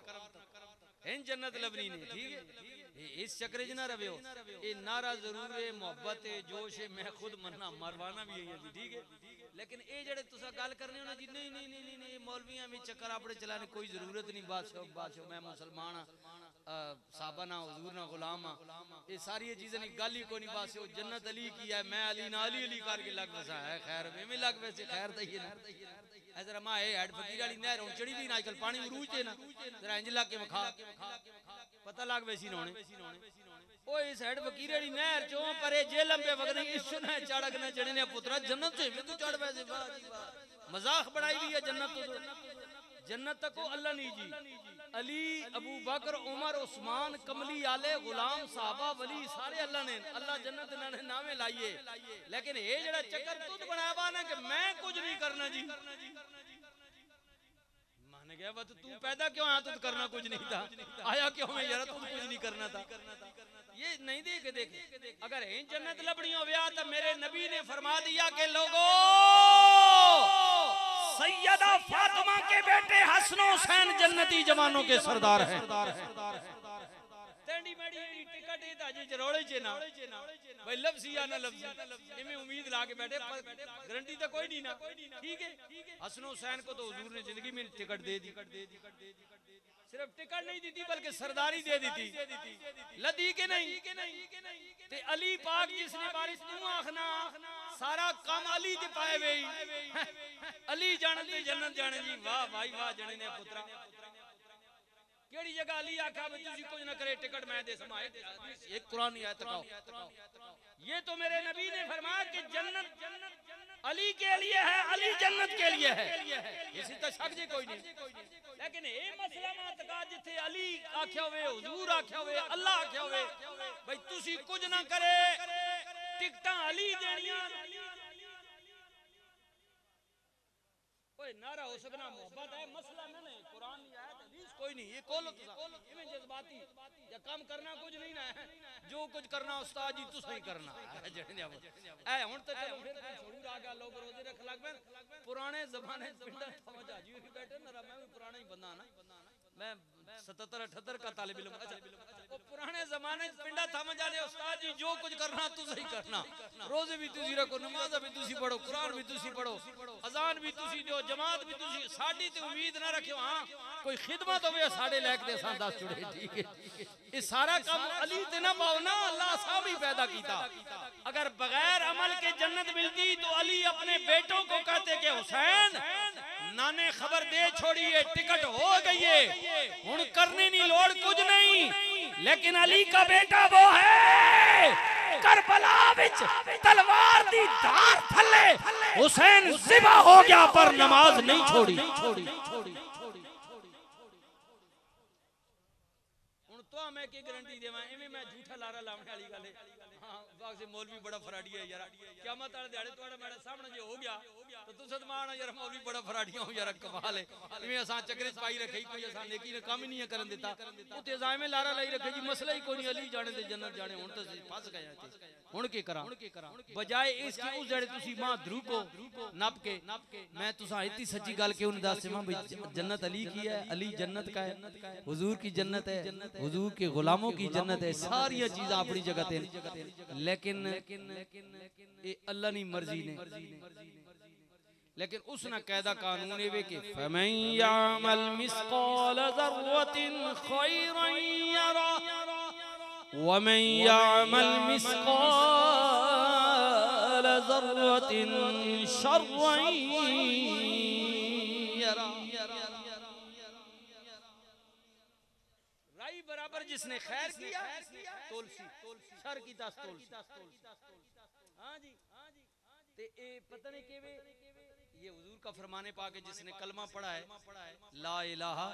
इन जन्नत लबनी ने ठीक है इस चक्कर च ना रहे हो। ये नारा जरूर है, मोहब्बत है, जोश है, मैं खुद मरना मरवाना भी है जी, ठीक है। लेकिन ये जड़े तुसा गल करने हो ना जी, नहीं नहीं नहीं नहीं मौलवियां में चक्कर अपने चलाने कोई जरूरत नहीं। बादशाह बादशाह मैं मुसलमान हाँ, साहबा ना हुजूर ना गुलाम हाँ, ये सारी चीजें नहीं, गल ही को नहीं। बस जन्नत अली की है, मैं अली ना अली अली करके लग बसा है। खैर में लग वैसे खैर दही ना ऐसा रमा है हेड फकीर वाली नहर हुन चढ़ी भी ना आजकल पानी उरूज ते ना जरा इंज लग के विखा पता लग वैसी नोने ओ इस हेड फकीर वाली नहर चों परे जे लंबे वगने इस ने चढ़क ने चढ़ने ने पुत्रा जन्नत से में तू चढ़ वैसे वाह जी वाह मजाक बनाई हुई है जन्नत तो जन्नत तक को अल्लाह नहीं जी अली अबू बकर उमर उस्मान कमली आले गुलाम साहबा वली सारे अल्लाह ने अल्लाह जन्नत ने नामे लाइए। लेकिन ये जड़ा चक्कर तुझ बनाया ना कि मैं कुछ नहीं करना जी मान गया बस तू पैदा क्यों आया तुझ करना कुछ नहीं था आया क्यों मैं यार तुझ कुछ नहीं करना था ये नहीं देख अगर इन जन्नत लबड़ी हो गया तो मेरे नबी ने फरमा दिया कि लोगों सैयदा फातिमा के बेटे हसन हुसैन जन्नती जवानों के सरदार हैं। तेंडी मेडी टिकट है ताजी जरोड़े चे ना भाई लफ्ज़ या ना लफ्ज़ इमे उम्मीद ला के बैठे गारंटी तो कोई नहीं ना ठीक है। हसन हुसैन को तो हुजूर ने जिंदगी में टिकट दे दी सिर्फ टिकट नहीं दी थी बल्कि सरदारी दे दी थी लदी के नहीं ते अली पाक जिसने बारिश तू आखना सारा काम अली ते पाए वे अली जाने ते जन्नत जाने जी वाह भाई वाह जने ने पुत्रा केड़ी जगह अली आखा भी तुसी कुछ ना करे टिकट मैं दे समाए एक कुरान आयत दिखाओ ये तो मेरे नबी ने फरमाया कि जन्नत अली के लिए है अली जन्नत के लिए है इसी तो शक जी कोई नहीं। लेकिन ये मसला मातका जिथे अली आख्या हुए हुजूर आख्या हुए अल्लाह आख्या हुए भाई तुसी कुछ ना करे टिकटां अली देनियां नारा हो सकना मोहब्बत है मसला ना नहीं कुरान की आयत हदीस कोई नहीं ये कोलो इवें जज्बाती या काम करना कुछ नहीं ना है जो कुछ करना उस्ताद जी तुस ही करना ए हुन तो चलो फिर जरूर आ गया लोग रोजे रख लग में पुराने जमाने पिंडा समझ आ जी बैठे ना मैं भी पुराना ही बंदा ना मैं 77-78 का तालिब इल्म अच्छा वो पुराने जमाने पिंडा समझ आ रहे उस्ताद जी जो कुछ करना तू सही करना रोजे भी तुसी रखो नमाज भी तुसी पढ़ो कुरान भी तुसी पढ़ो अजान भी तुसी दो जमात भी तुसी साडी ते उम्मीद ना रखियो हां कोई खिदमत होवे साडे लायक दे सा 10 जुड़े ठीक है ये सारा काम अली ते ना पाओ ना अल्लाह साहब ही पैदा कीता। अगर बगैर अमल के जन्नत मिलती तो अली अपने बेटों को कहते कि हुसैन नाने खबर दे छोड़िए टिकट हो गई है हुन करने नहीं लोड़ कुछ नहीं। लेकिन अली का बेटा वो है करबला विच तलवार दी धार थले हुसैन ज़िबा हो गया पर नमाज नहीं छोड़ी। हुन तो मैं की गारंटी देवां इवें मैं झूठा लारा लावने वाली गल है हां वाक से मौलवी बड़ा फराडी है यार क़यामत वाले दिहाड़े तोड़ा मेरे सामने जे हो गया तो तुस मान यार मौलवी बड़ा फराडियां हो यार कमाल है इवें असा चक्कर पाई रखे कोई असा नेकी ने काम ही नहीं करन देता उते जामे लारा लाई रखे जी मसला ही कोई नहीं अली जाने ते जन्नत जाने हुन तो फस गए थे हुन की करा बजाय इसके उस जड़े तुसी मां ध्रुव को नप के मैं तुसा इतनी सच्ची गल के उन दस मां भाई जन्नत अली की है अली जन्नत का है हुजूर की जन्नत है हुजूर के गुलामों की जन्नत है सारी चीज़ें अपनी जगह ते लेकिन ये अल्लाह की मर्जी ने लेकिन उसने कायदा कानून ये वे कि फमन यामल मिस्काल ज़र्रतिन खैरन यरा वमन यामल मिस्काल ज़र्रतिन शर्रन यरा। राई बराबर जिसने खैर किया तोलसी शर की 10 तोलसी हां जी ते ए पता नहीं केवे ये हुजूर का फरमाने पाके जिसने कलमा पढ़ा है ला इलाहा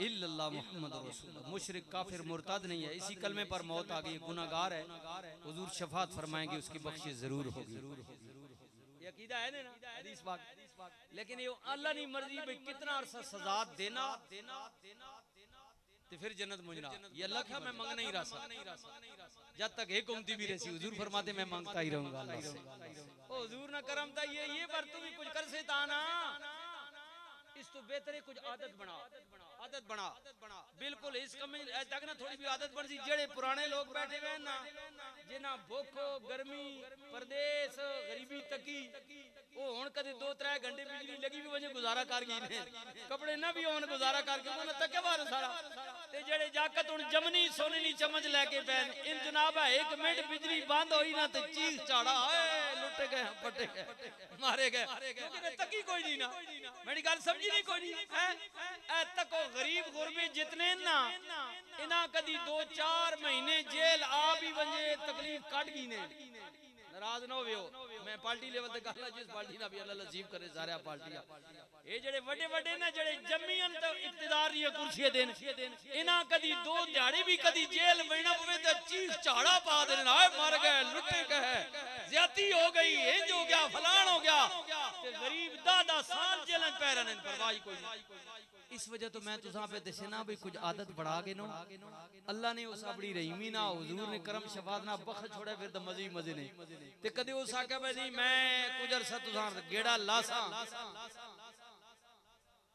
इल्लल्लाह मुहम्मदुर रसूलुल्लाह मुशरिक काफिर मुर्तद नहीं है इसी कलमे पर मौत आ गई गुनाहगार है हुजूर शफाअत फरमाएंगे उसकी बख्शिश जरूर होगी ये अकीदा है ना हदीस पाक। लेकिन ये अल्लाह की मर्जी भाई कितना अरसा सजा देना तो फिर जन्नत मुझना ये अल्लाह का मैं मांग नहीं रहा जब तक एक उम्मती भी रहती हुजूर फरमाते मैं मांगता ही रहूंगा अल्लाह से ओ हुजूर ना करमता ये पर तू भी कुछ कर से ताना इस तो बेहतर है कुछ आदत बना आदत बना बिल्कुल इस कमी तक ना थोड़ी भी आदत बन सी जेड़े पुराने लोग बैठे हुए ना जिन्ना भुख गर्मी परदेस गरीबी तकी ओ हुन कदे 2-3 घंटे बिजली लगी भी वजे गुजारा कर गई ने कपड़े ना भी होन गुजारा करके उन्होंने तके बार सारा ते जेड़े जाकत हुन जमनी सोनी चमच लेके पैन इन जनाब है 1 मिनट बिजली बंद होई ना ते चीख चाड़ा लुट गए पटे गए मारे गए क्योंकि तकी कोई नहीं ना मेरी गल समझी नहीं कोई नहीं है ए तको गरीब गुरबे जितने ना इना कदी 2-4 महीने जेल आ भी वजे तकलीफ काट गई ने नाराज ना होवे मैं पार्टी लेवल ते गल जिस पार्टी ना भी अल्लाह नसीब करे सारे पार्टियां ए जेड़े बड़े बड़े ना जेड़े जम्मीन ते इक्तदार दी कुर्सी देन इना कदी 2 दिहाड़े भी कदी जेल बैठना पवे ते चीख झाड़ा पा देन हाय मर गए लुटे गए ज्यादती हो गई इंज हो गया फलान हो गया ते गरीब 10 साल जेलन पै रहने परवाह कोई नहीं इस वजह तो मैं तुसा पे दसना भी कुछ आदत बढ़ा के नो अल्लाह ने उस अपनी रहीमी ना हुजूर ने करम शफात ना बख्श छोड़ा फिर तो मजे मजे नहीं ते कदे उस आके भाई मैं कुछ अरसा तुसा गेड़ा लासा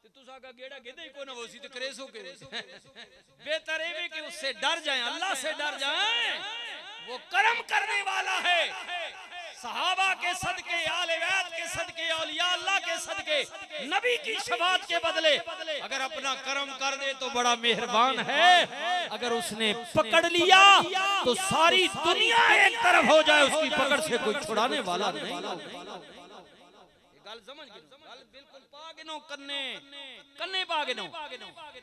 ते तुसा का गेड़ा गेदे ही कोई ना होसी ते करेसो के बेहतर है कि उससे डर जाए अल्लाह से डर जाए वो करम करने वाला है सहाबा के सदके आले बैत के सदके औलिया अल्लाह के सदके नबी की शफाअत के बदले अगर अपना करम कर दे तो बड़ा मेहरबान है अगर उसने पकड़ लिया तो सारी दुनिया एक तरफ हो जाए उसकी पकड़ से कोई छुड़ाने वाला नहीं गल समझ गए गल बिल्कुल पागनो कन्ने कन्ने पागनो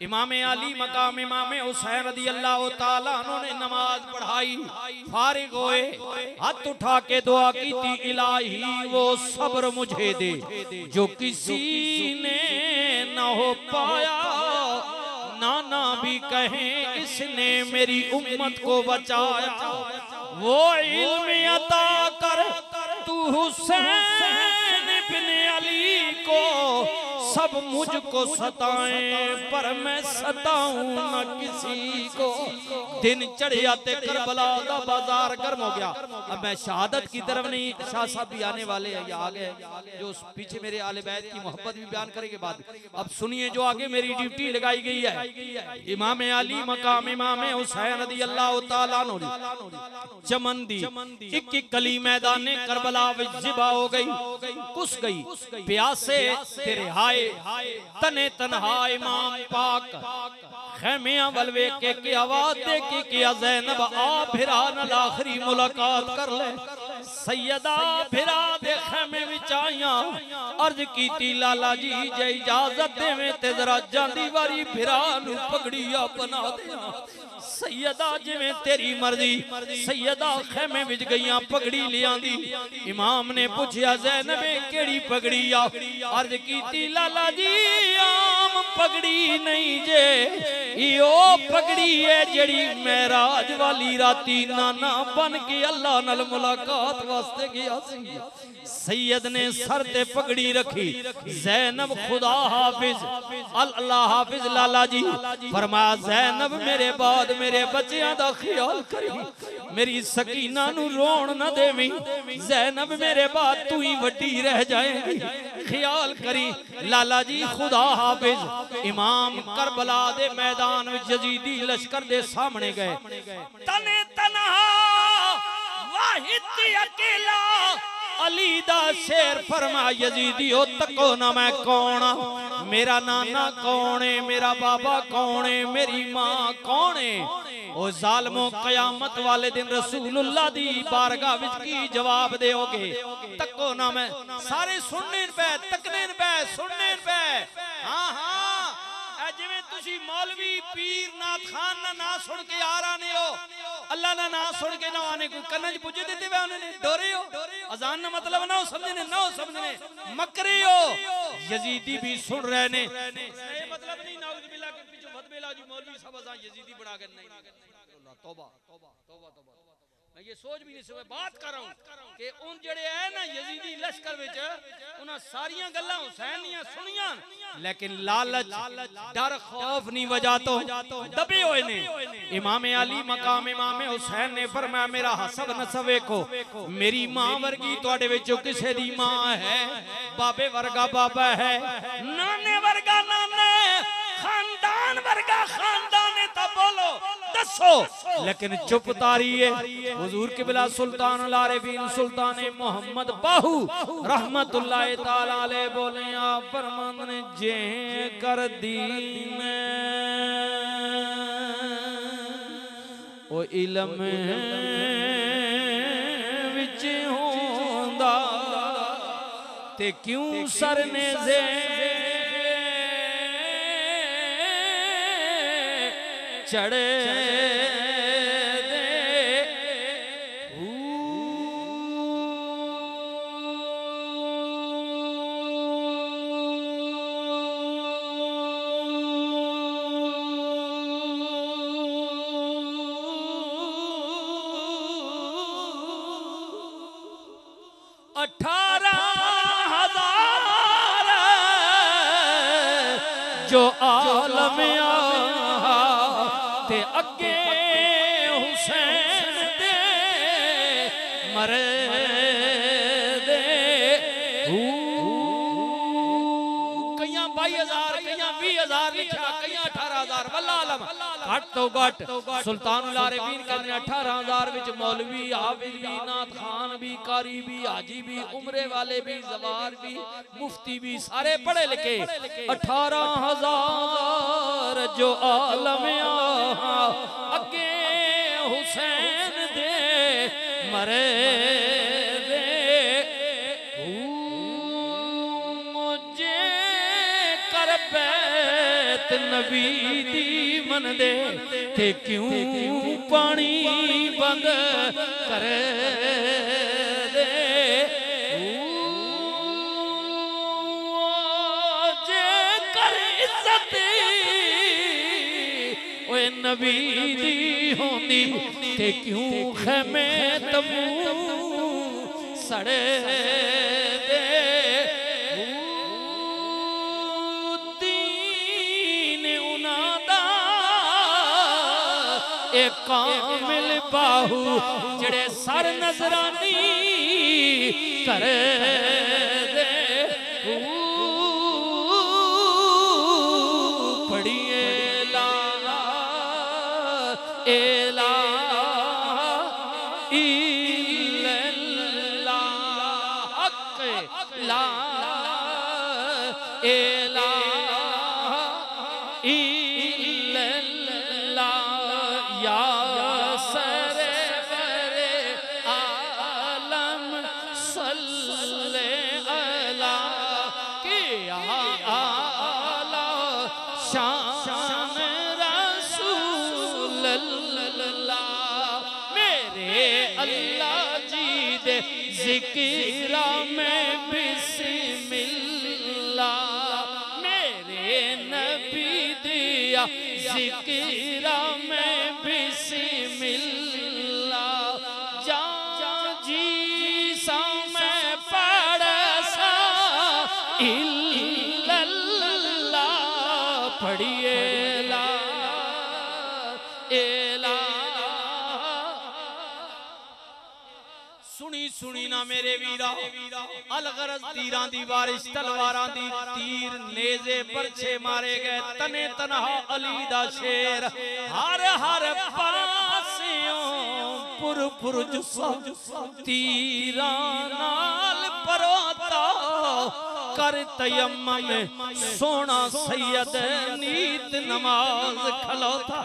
इमाम अली मकाम इमाम हुसैन रज़ी अल्लाह तआला उन्होंने नमाज पढ़ाई फारिग होए हाथ उठा के दुआ की थी इलाही वो सब्र मुझे दे जो किसी ने ना हो पाया नाना भी कहें इसने मेरी उम्मत को बचाया वो इल्म अता कर तू हुसैन बिन अली को सब मुझको सताएं पर मैं सताऊं न किसी को दिन चढ़े आते करबला दा बाजार गर्म हो गया अब मैं शहादत की तरफ नहीं शाह साहब भी आने वाले हैं आ गए जो पीछे मेरे आले बैत की मोहब्बत भी बयान करेंगे बाद अब सुनिए जो आगे मेरी ड्यूटी लगाई गई है इमाम अली मकाम इमाम हुसैन रज़ी अल्लाह तआला अन्हु चमन दी एक एक कली मैदान करबला विच ज़िबा हो गई कुस गई प्यासे तेरे हाय तने तन्हा इमाम पाक खैमिया वल वेख के आवाज दे के किया ज़ैनब आ फिरा न आखिरी मुलाकात कर ले सैयदा फिरा दे खैमे विच आईयां अर्ज कीती लाला जी जे इजाजत देवे ते जरा जांदी वारी फिरा नु पगड़ी अपना दे सैयदा जिवें तेरी मर्जी सैयदा खैमे विच गईयां पगड़ी लियांदी इमाम ने पूछया ज़ैनब केड़ी पगड़ी आ अर्ज कीती लाला जी आम पगड़ी नहीं जे इहो पगड़ी है जेड़ी महराज वाली राती नाना बन के अल्लाह नाल मुलाकात वास्ते गया सी सैयद ने सर ते पगड़ी रखी ज़ैनब खुदा हाफिज अल्लाह हाफिज लाला जी फरमाया ज़ैनब मेरे बाद मेरे बच्चियां दा ख्याल करी मेरी सकीना नु रोण न देवी ज़ैनब मेरे बाद तू ही वड्डी रह जाएगी ख्याल करी लाला जी खुदा हाफिज इमाम करबला दे मैदान विच यजीदी लश्कर दे सामने गए तने तन्हा वाहिद अकेला अली दा शेर फरमा यजीदी ओ तको ना मैं कौन मेरा नाना कौन है मेरा बाबा कौन है मेरी मां कौन है ओ जालिमो कयामत वाले दिन रसूलुल्लाह दी बारगाह विच की जवाब देओगे तको ना मैं सारे सुनने पे तकने पे सुनने पे हां हां जिवें तुसी मौलवी पीर नाथ खान ना ना सुन के आ रहे हो अल्लाह ना ना सुन के ना आने को कन्नज पुजे देते वे उन्होंने डोरे हो अजान ना मतलब ना समझने ना समझने मकरे हो यजीदी भी सुन रहे ने ये मतलब नहीं नाउज़ बिल्लाह के पीछे फतवेला जी मौलवी साहब अजान यजीदी बना के नहीं अल्लाह तौबा तौबा तौबा तौबा मैं ये सोच भी नहीं सकता बात कर रहा हूं कि उन जड़े है ना यजीदी लश्कर विच उना सारियां गल्लां हुसैन दियां सुनियां लेकिन लालच डर खौफ नहीं वजह तो दबे हुए ने इमाम अली मकाम इमाम हुसैन ने फरमाया मेरा हसब नसब देखो मेरी मां वर्गी तुहाडे विचों किसे दी मां है बाबे वर्गा बाबा है नाने वर्गा नाना खानदान दसो, लेकिन चुप तारी है। हुजूर किबला सुल्तान आरिफीन सुल्तान मोहम्मद बाहू रहमतुल्लाह ताला अलैह बोले आप फरमान ने जे कर दीन ओ इल्म विच होंदा ते क्यों सरनेज़े चढ़े जो आलम ते अगे हुसैन दे मरे दे कईयां 22,000 कईयां 20,000 लिखा कईयां 18,000 वल्लाह आलम घट तो घट सुल्तानुल आरिफीन कहते 18,000 विच मौलवी हाफिज भी नात खान भी कारी भी हाजी भी उम्रे वाले भी जवार भी मुफ्ती भी सारे पढ़े लिखे 18,000 जो आलम अगे हुसैन दे मरे दे मुझे कर बैत नबी दी मन दे ते क्यों पानी बंद कर दे जे कर इज्जत ओए नबी दी होंदी ते क्यों खैमे तमू सड़े दे एक कामिल बाहू जड़े सर नजरानी कर दे पढ़िए ला एला इल्लल्लाह हक ला एला शान रसूल अल्लाह मेरे अल्लाह जी दे जिक्रा में बिस्मिल्लाह मेरे नबी दिया जिक्रा में बिस्मिल्लाह जा जी सा मैं पढ़ सा पढ़िए ला एला सुनी सुनी ना मेरे वीरा अलगरज तीरां दी बारिश तलवारां दी तीर नेज़े परछे मारे गए तने तनहा अली दा शेर हर हर पासियों पुर पुर जुस्सा तीरां नाल परोता कर तयम्मम सोना सैयद नीत नमाज खलौता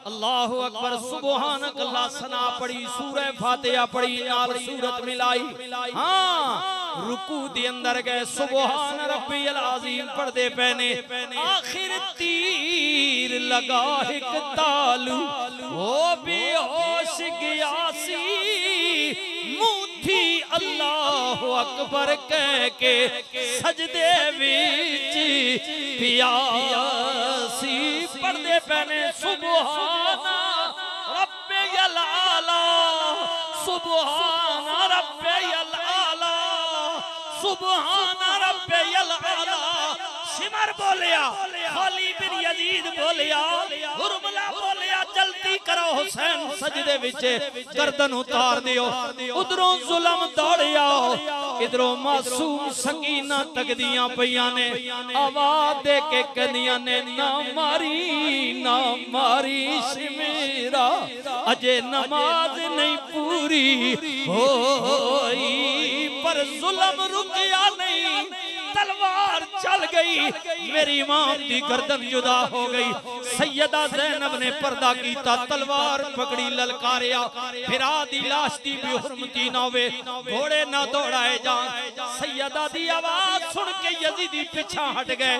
अल्लाहु अकबर सुबहानक अल्लाह सना पढ़ी सूरह फातिहा पढ़ी नाल सूरत मिलाई हां रुकू दे अंदर गए सुबहान रब्बियल अज़ीम पढ़दे पहने आखिर तीर लगा एक तालू ओ बेहोश गया सी अल्लाह अकबर कह के सजदे विच पियासी पढ़दे पहने सुबहान रब्बियल आला सुबहान रब्बियल आला सुबहान रब्बियल आला सिमर बोलिया खाली बिन यजीद बोलिया हुरमला बोलिया जल्दी करो हुसैन सजदे विच गर्दन उतार दियो उधरों जुल्म दौड़िया इधरों मासूम सकीना तकदियां पईयां ने आवाज दे के कहदियां ने ना मारी शिमेरा अजे नमाज नहीं पूरी होई पर जुल्म रुकिया नहीं तलवार चल गई मेरी इमाम दी गर्दन जुदा हो गई सैयदा ज़ैनब ने पर्दा कीता तलवार पकड़ी ललकारिया फिरा दी लाश दी बेहुरमती ना होवे घोड़े ना दौड़ाए जान सैयदा दी आवाज सुन के यजीदी पीछा हट गए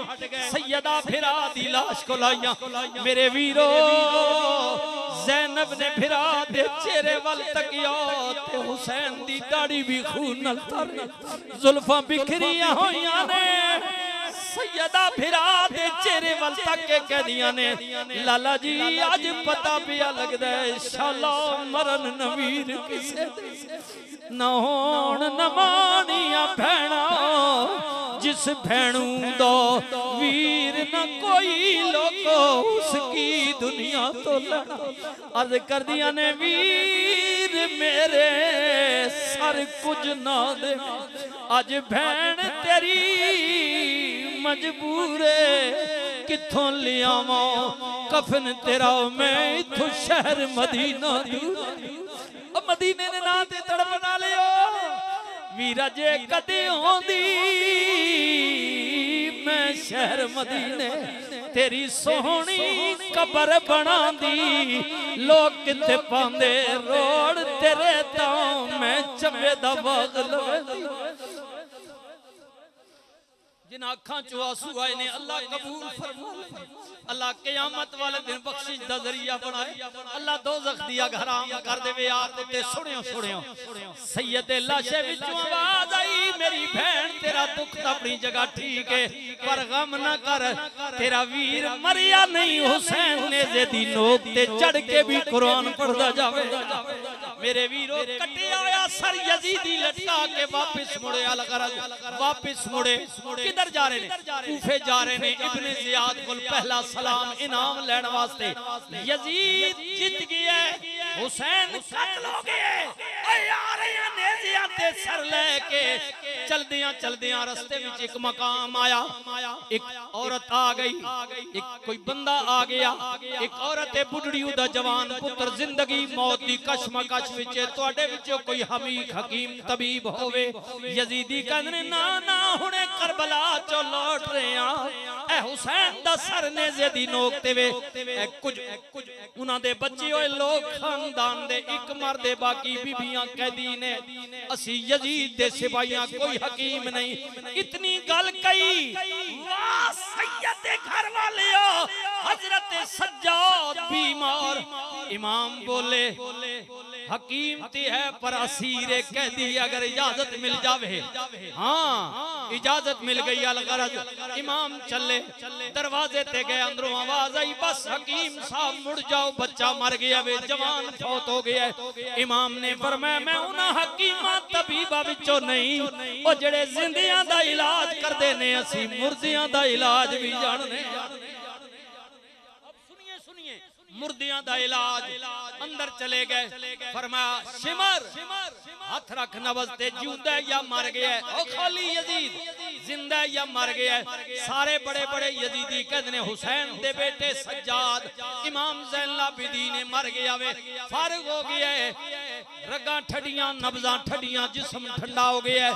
सैयदा फिरा दी लाश को लाइया मेरे वीरो ज़ैनब ने फिरा दे चेहरे वल तकिया ते हुसैन दी दाढ़ी भी खून नाल तर जुल्फां बिखरियां होइयां ने सैयदा फिरा दे चेहरे वल तक के कहदियां ने लाला जी आज पता पिया लगदा है शाला मरन नवीर किसे ना होण नमानियां भैणा जिस भैणू दो वीर न कोई लोको उसकी दुनिया तो लड़ा अर्ज कर दिया ने वीर मेरे सर कुछ ना दे अज भैन तेरी मजबूरे किथों लियावा कफन तेरा मैं इथों शहर मदीना दूर मदीने ने ना ते तड़प ना लियो वीरा जे कदे होंदी मैं शहर मदीने तेरी सोहनी कबर बना दी लोग किथे पांदे रोड तेरे तो मैं चंबे दा बाग लवे जिन आँखां चो आंसू आए ने अल्लाह कबूल फरमाए अल्लाह क़यामत वाले दिन बख्शिश दा जरिया बनाए अल्लाह दोज़ख दिया हराम कर देवे आप ते सुनियो सैयदे लाशे विचों आवाज आई मेरी बहन तेरा दुख अपनी जगह ठीक है पर गम ना कर तेरा वीर मरिया नहीं हुसैन ने दी नोक ते चढ़ के भी कुरान पढ़दा जावे मेरे वीरो कटे आया सर यजीदी लटका के वापस मुड़े वापस मुड़े किधर जा रहे ने कूफे जा रहे ने इब्ने ज़ियाद को पहला सलाम इनाम लेने वास्ते यजीद जीत गया हुसैन कत्ल हो गए आ रहे हैं नेज़ियां ते सर लेके चलदियां रास्ते में एक मकाम आया एक औरत आ गई एक कोई बंदा आ गया एक औरत है बुढ़ड़ी दा जवान पुत्र जिंदगी मौत दी कशमकश विच तुहाडे विचों कोई हकीम तबीब होवे यजीदी कहंदे ना ना हुणे करबला चो लौट रहे हैं ए हुसैन दा सर नेज़े दी नोक ते वे कुछ उन्हां दे बच्चे होए लोग खानदान दे एक मर्दे बाकी बीबियां कैदी ने असी यजीद दे सिपाहियां कोई हकीम नहीं इतनी गल कही वाह सैयद दे घर वालियो हजरत सज्जाद बीमार इमाम बोले हकीम ती है पर असीरे कैदी अगर इजाजत मिल जावे हाँ इजाजत मिल गई अलगरज इमाम चले दरवाजे ते गए अंदरों आवाज आई बस हकीम साहब मुड़ जाओ बच्चा मर गया वे जवान फौत हो गया इमाम ने फरमाया मैं उन्हां हकीमां तबीबां विचों नहीं ओ जेड़े जिंदियां दा इलाज करदे ने असी मुर्दियां दा इलाज भी जानने मुर्दियां दा इलाज अंदर चले गए फरमाया शिमर हाथ रख नबज ते जिंदा या मर गया ओ खाली यजीद जिंदा या मर गया सारे बड़े बड़े यजीदी कहते ने हुसैन दे बेटे सज्जाद इमाम ज़ैनुल आबिदीन मर गया वे फारिग हो गया रगा ठडियां नब्जां ठडियां जिस्म ठंडा हो गया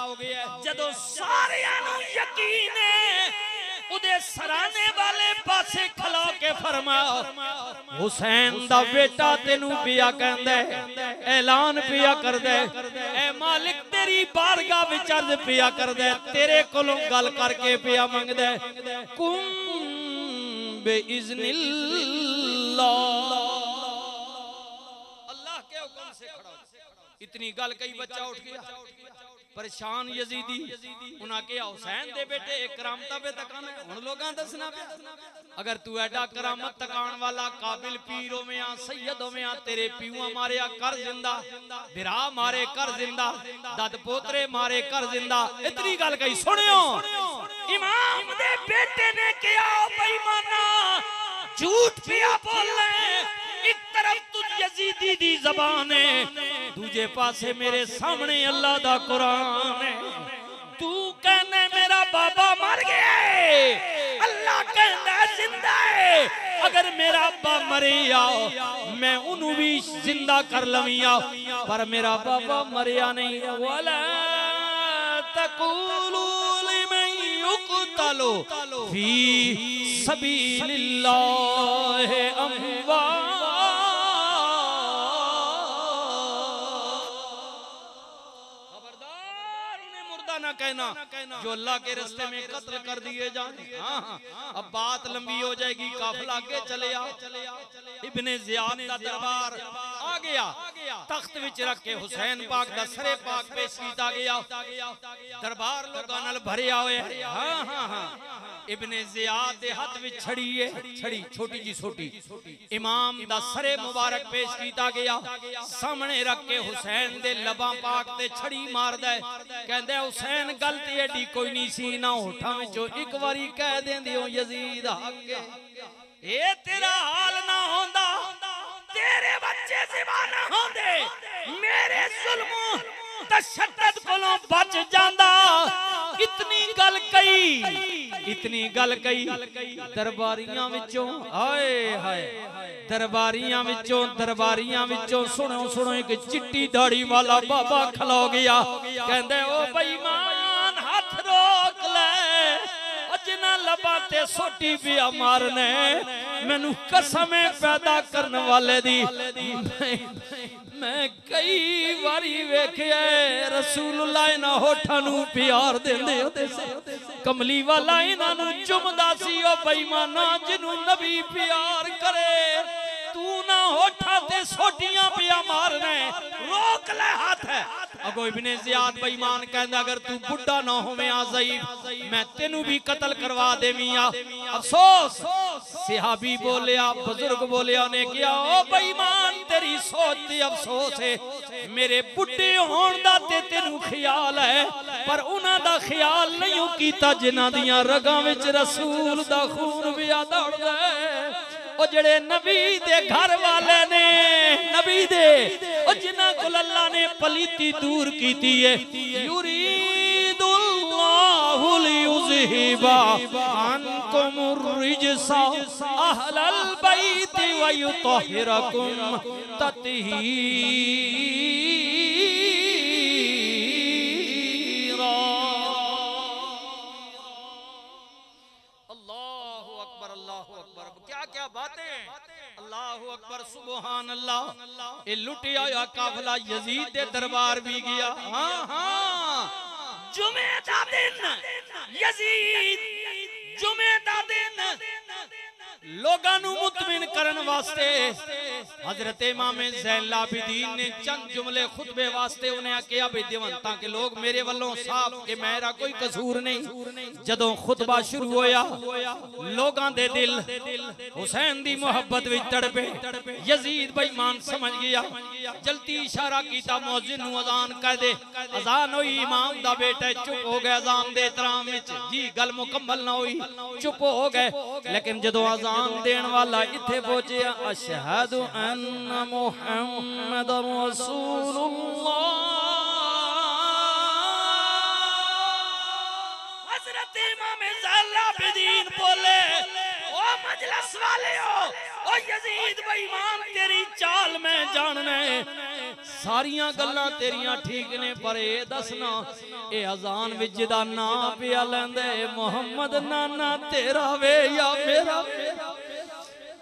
जदों सारियां नूं यकीन है उदे सराने वाले पासे खलो के फरमाया हुसैन दा बेटा तेनू पिया कहंदा है ऐलान पिया करदा है ए मालिक तेरी बारगाह विच अर्ज पिया करदा है तेरे कोलों गल करके पिया मंगदा है कुम बे इज़्निल्लाह अल्लाह के हुक्म से खड़ा इतनी गल कई बच्चा उठ गया परेशान यजीदी उन्हां के हुसैन दे बेटे करामत पे तकान हुन लोगां दसना पे अगर तू एडा करामत तकान वाला काबिल पीर होवे आ सैयद होवे आ तेरे पीऊआ मारे कर जिंदा बिरा मारे कर जिंदा दद पोतरे मारे कर जिंदा इतनी गल कही सुनियो इमाम दे बेटे ने किया बेईमाना झूठ पिया बोले एक तरफ तू यजीदी दी ज़बान है दूजे पासे मेरे सामने अल्लाह दा कुरान है बाबा मर गए, अल्लाह कहता है जिंदा है, अगर मेरा अब्बा मरे आओ मैं उन्हें भी जिंदा कर लविया, पर मेरा बाबा मरिया नहीं। वाला तक़ूलू लिमन युक़तलु फी सबीलिल्लाह अमवात, ना कहना जो अल्लाह के रास्ते में कत्ल कर दिए जाते। हाँ, अब बात लंबी हो जाएगी, काफिला आगे चले आओ। इब्ने ज़ियाद का दरबार आ गया, तख्त विच रख के हुसैन पाक दा सरे पाक पेश कीता गया, दरबार लोगां नाल भरिया होया। हाँ हाँ हाँ, इब्ने ज़ियाद दे हाथ विच छड़ी है, छड़ी छोटी जी छोटी, इमाम दा सरे मुबारक पेश कीता गया, सामने रख के हुसैन दे लबां पाक ते छड़ी मारदा है, कहंदा हुसैन गलती एडी कोई नहीं सी, ना होठां विचों एक बारी कह देंदी हो यजीद हक ए तेरा हाल ना होंदा, तेरे बच्चे सिवा ना होंदे, मेरे जुल्म तशद्दुद कोलों बच जांदा। इतनी गल कही, इतनी गल कही, दरबारियां विचों हाय हाय, दरबारियां विचों सुनो सुनो एक चिट्टी दाढ़ी वाला बाबा खलो गया, कहंदे ओ बेईमान हाथ रोक ले, जिन्हां लबां ते सोटी पिया मारने, मैनू कसम पैदा करने वाले दी, मैं कई बारी वेख्या रसूलुल्लाह इन्हां होठां नूं प्यार देंदे होंदे सी, कमली वाला इन्हां नूं चुमदा सी। ओ बेईमाना जिन्नू नबी प्यार करे तू ना होठां ते सोटियां पिया मारने, रोक ले हाथ है। अगो इब्ने ज़ियाद बेईमान कहंदा अगर तू बुढ़ा ना होवे ज़ईफ मैं तेनू भी कत्ल करवा देविया। अफसोस सहाबी बोलिया, बुजुर्ग बोलिया ने किया ओ बेईमान तेरी सोच ते अफसोस है, मेरे बुढ़े होण दा ते तेनू ख्याल है, पर उन्हां दा ख्याल नहीं कीता जिन्हां दियां रगां विच रसूल दा खून पिया दौड़दा है। ओ जड़े नबी दे घर वाले ने, नबी दे ओ जिन्हां कोल अल्लाह ने पलीती दूर कीती है, युरीदुल्लाहु लियुज़हिबा अन्कुम रिजसा अहलल बैत व युतहिरकुम तत्हीरा। अल्लाहु अकबर, अल्लाहु अकबर, क्या क्या बातें, अल्लाहु अकबर, सुबहान अल्लाह। ये लुटिया हुआ काफिला यजीद दे दरबार भी गया। हाँ हाँ, जुमे दा दिन यजीद, जुमे दा दिन लोगां नू मुतमिन करन वास्ते हजरत इमाम ज़ैनुल आबिदीन ने चंद जुमले खुतबे वास्ते उन्हें आख्या भी देवंता के लोग मेरे वल्लों साफ के मेरा कोई कसूर नहीं। जदों खुतबा शुरू होया लोगां दे दिल हुसैन दी मोहब्बत विच तड़पे। यजीद बेईमान समझ गया, जल्दी इशारा कीता मुअज्जिन नू अजान कर दे। अजान होई, इमाम दा बेटा चुप हो गया अजान दे एहतराम विच, जी गल मुकम्मल ना हुई, चुप हो गए। लेकिन जदों अजान देन वाला इत्थे पहुंचिया, अशहदु अन्ना मुहम्मदर रसूलुल्लाह, हजरत इमाम ज़ैनुल आबिदीन बोले ओ मजलिस वालेओ, ओ यजीद बेईमान तेरी चाल मैं जानना है, सारियां गल्लां तेरियां ठीक ने, पर ए दसना ए अजान विच दा नाम पिया लैंदे मुहम्मद नाना तेरा वे या मेरा?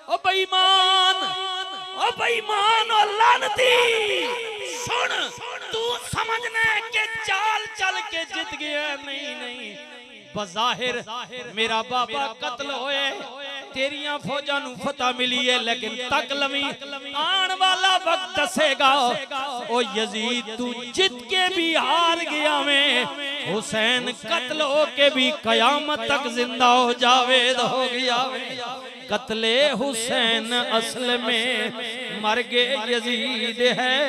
ओ बेईमान, ओ बेईमान, ओ लानती सुन, तू समझना कि चाल चल के जित गया। नहीं नहीं, बज़ाहिर मेरा बाबा कत्ल होए, तेरियां फौजां नू फतह मिली है, लेकिन तक लवी आने वाला वक्त दसेगा। ओ यजीद तू जित के भी हार गया में, हुसैन कत्ल हो के भी कयामत तक जिंदा हो जावेद हो गया। कत्ले हुसैन असल में मर गए यजीद है,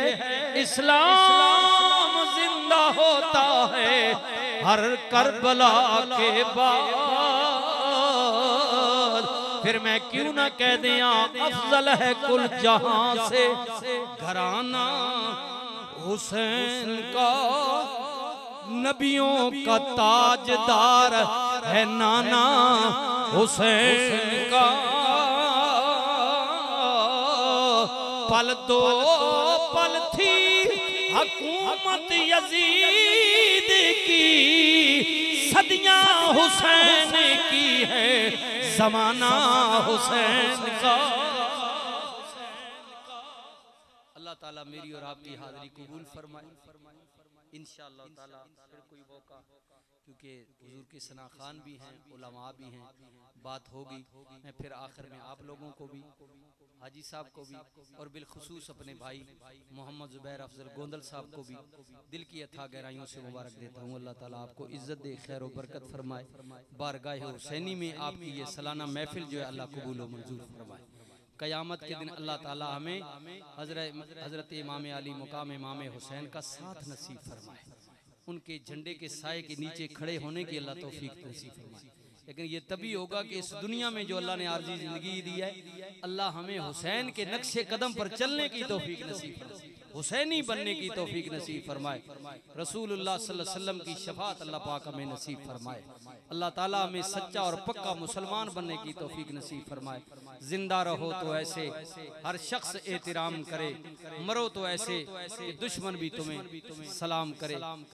इस्लाम जिंदा होता है हर करबला के बाद। फिर मैं क्यों ना कह दिया अफजल है कुल जहां से घराना हुसैन का, नबियों का ताजदार है नाना हुसैन का। पल दो पल थी हुकूमत यजीद की, सदियां हुसैन की है ज़माना हुसैन का। अल्लाह ताला मेरी और आपकी हाज़िरी कबूल फरमाए इंशाअल्लाह ताला। फिर कोई मौका, क्योंकि हुजूर के सना खान भी हैं, उलमा भी हैं, बात होगी। मैं फिर आखिर में आप लोगों को भी, हाजी साहब को भी, और बिलखुसूस अपने भाई मोहम्मद ज़ुबैर अफजल गोंदल साहब को भी दिल की अथाह गहराइयों से मुबारक देता हूँ। अल्लाह ताला आपको इज्जत दे, खैर और बरकत फरमाए। बारगाह हुसैनी में आपकी ये सालाना महफिल जो है अल्लाह कबूल व मंजूर फरमाए। क़यामत के दिन अल्लाह ताला हमें हज़रत इमाम अली मुकाम इमाम हुसैन का साथ नसीब फरमाए। उनके झंडे के साए के नीचे खड़े होने की अल्लाह तौफीक नसीब फरमाए। लेकिन ये तभी होगा कि इस दुनिया में जो अल्लाह ने आरज़ी ज़िंदगी दी है, अल्लाह हमें हुसैन के नक्शे कदम पर चलने की तौफीक नसीब फरमाए, हुसैनी बनने की तौफीक नसीब फरमाए, रसूलुल्लाह सल्लल्लाहु अलैहि वसल्लम की शफाअत अल्लाह पाक हमें नसीब फरमाए। अल्लाह ताला हमें सच्चा और पक्का मुसलमान बनने की तौफीक नसीब फरमाए। जिंदा रहो तो ऐसे हर शख्स एहतराम करे, मरो तो ऐसे कि दुश्मन भी तुम्हें सलाम करे।